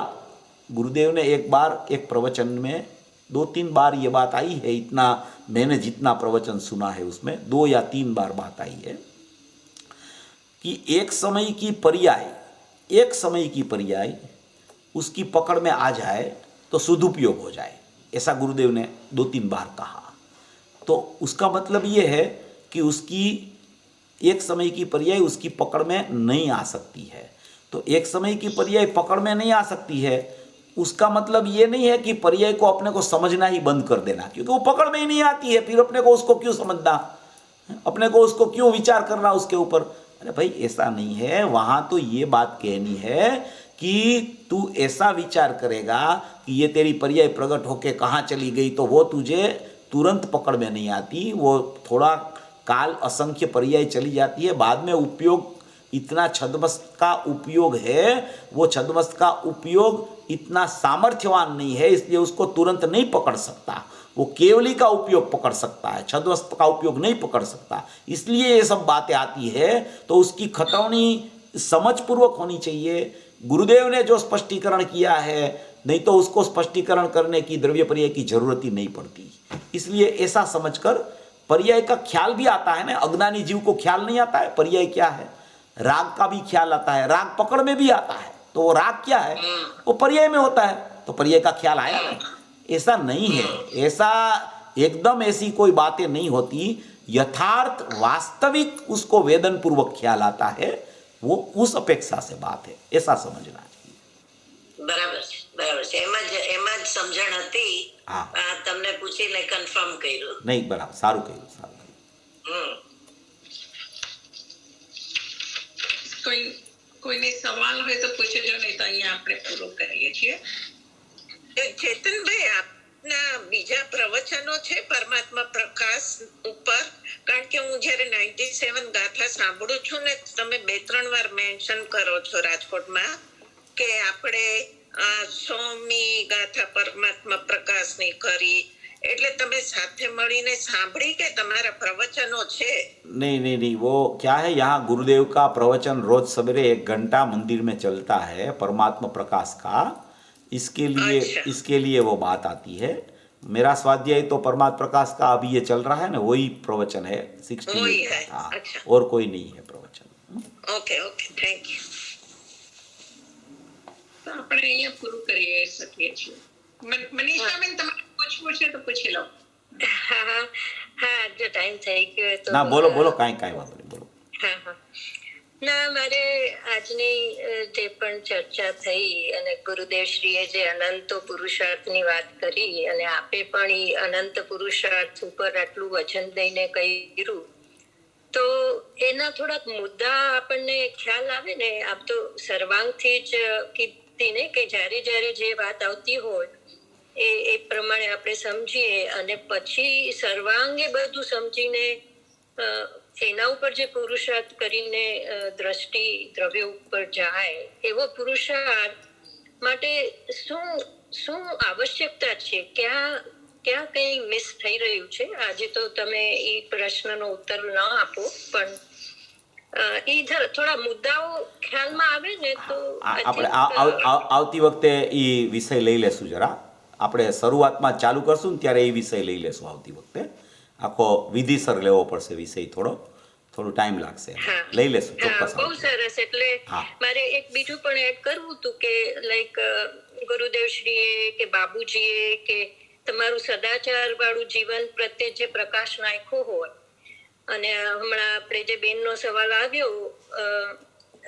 गुरुदेव ने एक बार एक प्रवचन में 2-3 बार ये बात आई है, इतना मैंने जितना प्रवचन सुना है उसमें 2 या 3 बार बात आई है कि एक समय की पर्याय उसकी पकड़ में आ जाए तो सदुपयोग हो जाए, ऐसा गुरुदेव ने 2-3 बार कहा। तो उसका मतलब ये है कि उसकी एक समय की पर्याय उसकी पकड़ में नहीं आ सकती है। तो एक समय की पर्याय पकड़ में नहीं आ सकती है, उसका मतलब ये नहीं है कि पर्याय को अपने को समझना ही बंद कर देना, क्योंकि वो पकड़ में ही नहीं आती है, फिर अपने को उसको क्यों समझना, अपने को उसको क्यों विचार करना उसके ऊपर। अरे भाई ऐसा नहीं है, वहाँ तो ये बात कहनी है कि तू ऐसा विचार करेगा कि ये तेरी पर्याय प्रकट होके कहाँ चली गई, तो वो तुझे तुरंत पकड़ में नहीं आती, वो थोड़ा काल असंख्य पर्याय चली जाती है, बाद में उपयोग इतना छद्मस्त का उपयोग है, वो छद्मस्त का उपयोग इतना सामर्थ्यवान नहीं है, इसलिए उसको तुरंत नहीं पकड़ सकता। वो केवली का उपयोग पकड़ सकता है, छद्मस्त का उपयोग नहीं पकड़ सकता। इसलिए ये सब बातें आती है, तो उसकी खतौनी समझपूर्वक होनी चाहिए। गुरुदेव ने जो स्पष्टीकरण किया है, नहीं तो उसको स्पष्टीकरण करने की द्रव्य पर्याय की जरूरत ही नहीं पड़ती। इसलिए ऐसा समझकर पर्याय का ख्याल भी आता है ना, अज्ञानी जीव को ख्याल नहीं आता है पर्याय क्या है। राग का भी ख्याल आता है, राग पकड़ में भी आता है, तो वो राग क्या है, वो पर्याय में होता है, तो पर्याय का ख्याल आया ना। ऐसा नहीं है, ऐसा एकदम ऐसी कोई बातें नहीं होती। यथार्थ वास्तविक उसको वेदन पूर्वक ख्याल आता है, वो उस अपेक्षा से बात है, ऐसा समझना चाहिए। બરાબર છે એમાં જ સમજણ હતી। હા, તમને પૂછીને કન્ફર્મ કર્યું। નહીં બરાબર, સારું કહ્યું। કોઈને સવાલ હોય તો પૂછજો, નહીં તો અહીંયા આપણે પૂરો કરીએ છીએ। ચેતનભાઈ, આપના બીજા પ્રવચનો છે પરમાત્મા પ્રકાશ ઉપર? કારણ કે હું જ્યારે 97 ગાથા સાંભળું છું ને, તમે 2-3 વાર મેન્શન કરો છો રાજકોટમાં કે આપણે 100મી ગાથા પરમાત્મા પ્રકાશની કરી, એટલે તમે સાથે મળીને સાંભળી કે તમારા પ્રવચનો છે? नहीं, वो क्या है, यहाँ गुरुदेव का प्रवचन रोज सवेरे 1 घंटा मंदिर में चलता है परमात्मा प्रकाश का। इसके लिए वो बात आती है। मेरा स्वाध्याय तो परमात्मा प्रकाश का अभी ये चल रहा है ना, वही प्रवचन है 68। हाँ, और कोई नहीं है प्रवचन। Okay, thank you. તો આપણે અહીંયા પૂરું કરી શકીએ છીએ। મનીષાબેન, તમારે પૂછવું છે તો પૂછી લો। હા, જો ટાઈમ થઈ ગયો તો ના, બોલો, કાંઈ વાંધો નહીં, બોલો। હા, ના, મારે આજની જે પણ ચર્ચા થઈ અને ગુરુદેવશ્રીએ જે અનંત પુરુષાર્થની વાત કરી અને આપે પણ એ અનંત પુરુષાર્થ ઉપર આટલું વચન દઈને કર્યું, તો એના થોડાક મુદ્દા આપણને ખ્યાલ આવે ને। આપ તો સર્વાંગથી જ કીધી ને કે જ્યારે જ્યારે જે વાત આવતી હોય એ પ્રમાણે આપણે સમજીએ અને પછી સર્વાંગે બધું સમજીને એના ઉપર જે પુરુષાર્થ કરીને દ્રષ્ટિ દ્રવ્ય ઉપર જાય, એવો પુરુષાર્થ માટે શું આવશ્યકતા છે? ક્યાં કઈ મિસ થઈ રહ્યું છે? આજે તો તમે એ પ્રશ્નનો ઉત્તર ન આપો, પણ એ થોડા મુદ્દાઓ ખ્યાલમાં આવે ને તો I આપણે think, આવતી વખતે એ વિષય લઈ લેશું જરા. આપણે શરૂઆતમાં ચાલુ કરશું ને ત્યારે એ વિષય લઈ લેશું આવતી વખતે. આખો વિધિસર લેવો પડશે વિષય થોડું ટાઈમ લાગશે. હા. લઈ લેશું હા, ચોક્કસ. બહુ સરસ. એટલે હા. મારે એક બીજું પણ એડ કરવું હતું કે લાઈક ગુરુદેવશ્રીએ કે બાબુજીએ કે તમારું સદાચાર વાળું જીવન પ્રત્યે જે પ્રકાશ નાખ્યો હોય, અને હમણાં આપણે જે બેનનો સવાલ આવ્યો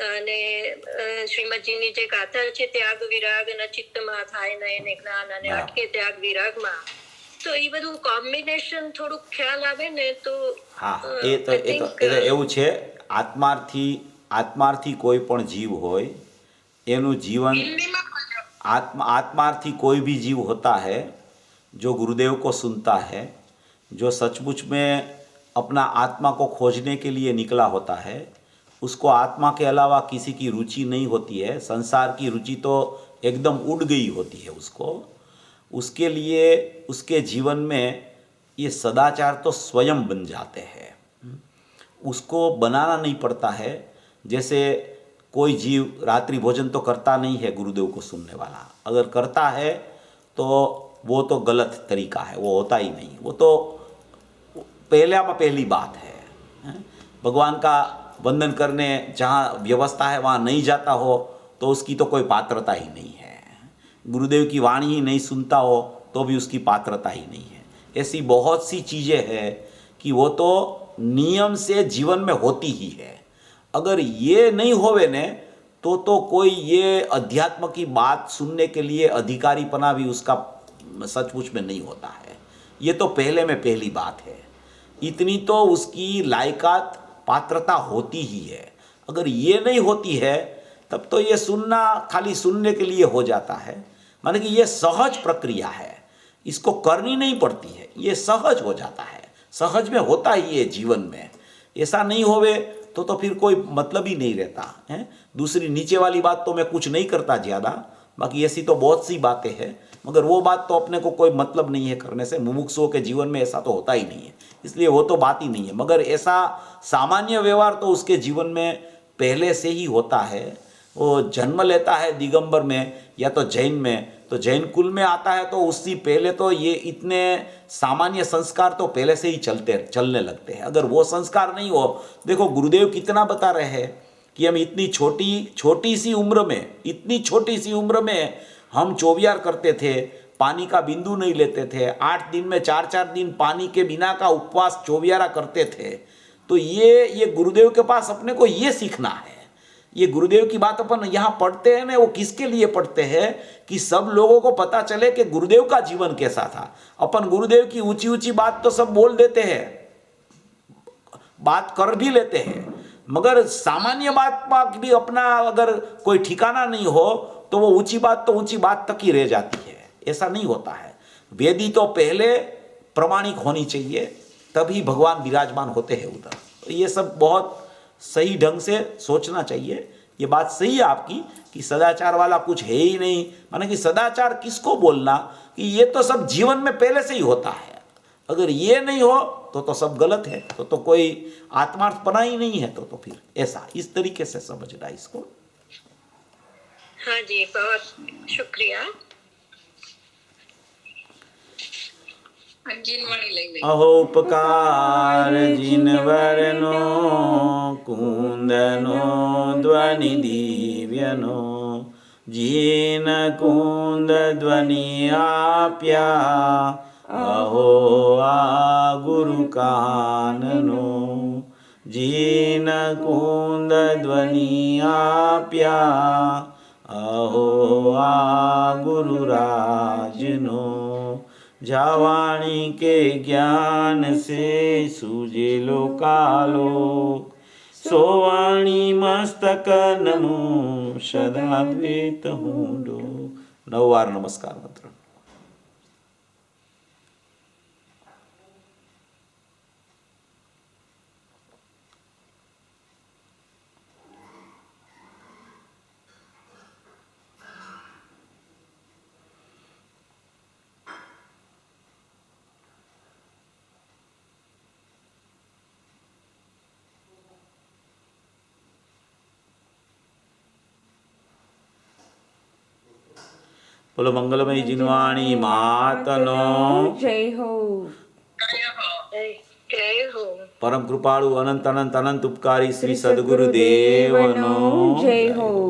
અને શ્રીમદજીની જે ગાથા છે ત્યાગ વિરાગ ન ચિત્તમાં થાય નયન જ્ઞાન અને હા. અટકે ત્યાગ વિરાગમાં, તો એ બધું કોમ્બિનેશન થોડુંક ખ્યાલ આવે ને તો હા, એ તો એવું છે. આત્માર્થી કોઈ પણ જીવ હોય એનું જીवन हिंदीમાં બોલજો. आत्मार्थी कोई भी जीव होता है जो गुरुदेव को सुनता है, जो सचमुच में अपना आत्मा को खोजने के लिए निकला होता है, उसको आत्मा के अलावा किसी की रुचि नहीं होती है, संसार की रुचि तो एकदम उड़ गई होती है उसको. उसके लिए उसके जीवन में ये सदाचार तो स्वयं बन जाते हैं. उसको बनाना नहीं पड़ता है. जैसे कोई जीव रात्रि भोजन तो करता नहीं है गुरुदेव को सुनने वाला, अगर करता है तो वो तो गलत तरीका है, वो होता ही नहीं. वो तो पहली बात है. भगवान का वंदन करने जहाँ व्यवस्था है वहाँ नहीं जाता हो तो उसकी तो कोई पात्रता ही नहीं है. गुरुदेव की वाणी ही नहीं सुनता हो तो भी उसकी पात्रता ही नहीं है. ऐसी बहुत सी चीज़ें हैं कि वो तो नियम से जीवन में होती ही है. अगर ये नहीं होवे ने तो कोई ये अध्यात्म की बात सुनने के लिए अधिकारीपना भी उसका सचमुच में नहीं होता है. ये तो पहली बात है. इतनी तो उसकी लायकात पात्रता होती ही है. अगर ये नहीं होती है तब तो ये सुनना खाली सुनने के लिए हो जाता है. माने कि ये सहज प्रक्रिया है, इसको करनी नहीं पड़ती है, ये सहज हो जाता है, सहज में होता ही है जीवन में. ऐसा नहीं होवे तो फिर कोई मतलब ही नहीं रहता है. दूसरी नीचे वाली बात तो मैं कुछ नहीं करता ज़्यादा, बाकी ऐसी तो बहुत सी बातें हैं, मगर वो बात तो अपने को कोई मतलब नहीं है करने से. मुमुक्षुओं के जीवन में ऐसा तो होता ही नहीं है, इसलिए वो तो बात ही नहीं है. मगर ऐसा सामान्य व्यवहार तो उसके जीवन में पहले से ही होता है. वो जन्म लेता है दिगंबर में या तो जैन में, तो जैन कुल में आता है तो उससे पहले तो ये इतने सामान्य संस्कार तो पहले से ही चलने लगते हैं. अगर वो संस्कार नहीं हो, देखो गुरुदेव कितना बता रहे हैं कि हम इतनी छोटी सी उम्र में हम चौबियार करते थे, पानी का बिंदु नहीं लेते थे, 8 दिन में 4 दिन पानी के बिना का उपवास चौबियारा करते थे. तो ये गुरुदेव के पास अपने को ये सीखना है. ये गुरुदेव की बात अपन यहाँ पढ़ते हैं ना, वो किसके लिए पढ़ते हैं कि सब लोगों को पता चले कि गुरुदेव का जीवन कैसा था. अपन गुरुदेव की ऊंची बात तो सब बोल देते हैं, बात कर भी लेते हैं, मगर सामान्य बात पर भी अपना अगर कोई ठिकाना नहीं हो तो वो ऊंची बात तक ही रह जाती है. ऐसा नहीं होता है. वेदी तो पहले प्रमाणिक होनी चाहिए, तभी भगवान विराजमान होते हैं उधर. तो ये सब बहुत सही ढंग से सोचना चाहिए. ये बात सही है आपकी कि सदाचार वाला कुछ है ही नहीं. माने कि सदाचार किसको बोलना कि ये तो सब जीवन में पहले से ही होता है. अगर ये नहीं हो तो सब गलत है, तो कोई आत्मार्थपना ही नहीं है. तो फिर ऐसा इस तरीके से समझना इसको. हाँ जी, बहुत शुक्रिया. જીનવાણી લઈ લઈ. अहो उपकार जिनवरनो कुंदनो ध्वनि दिव्यनो, जीन कुंद ध्वनि आप्या अहो आ गुरु काननो. जीन कुंद ध्वनि आप्या अहो आ गुरु राजनो. जावाणी के ज्ञान से सूझे लोकालोक, सोवाणी मस्तक नमो सदा द्वैत हूँ. 9 વાર નમસ્કાર મંત્ર. બોલો મંગલમય જીનવાણી માતનો જય હો. જય હો. પરમ કૃપાળુ અનંત અનંત અનંત ઉપકારી શ્રી સદગુરુદેવનો જય હો.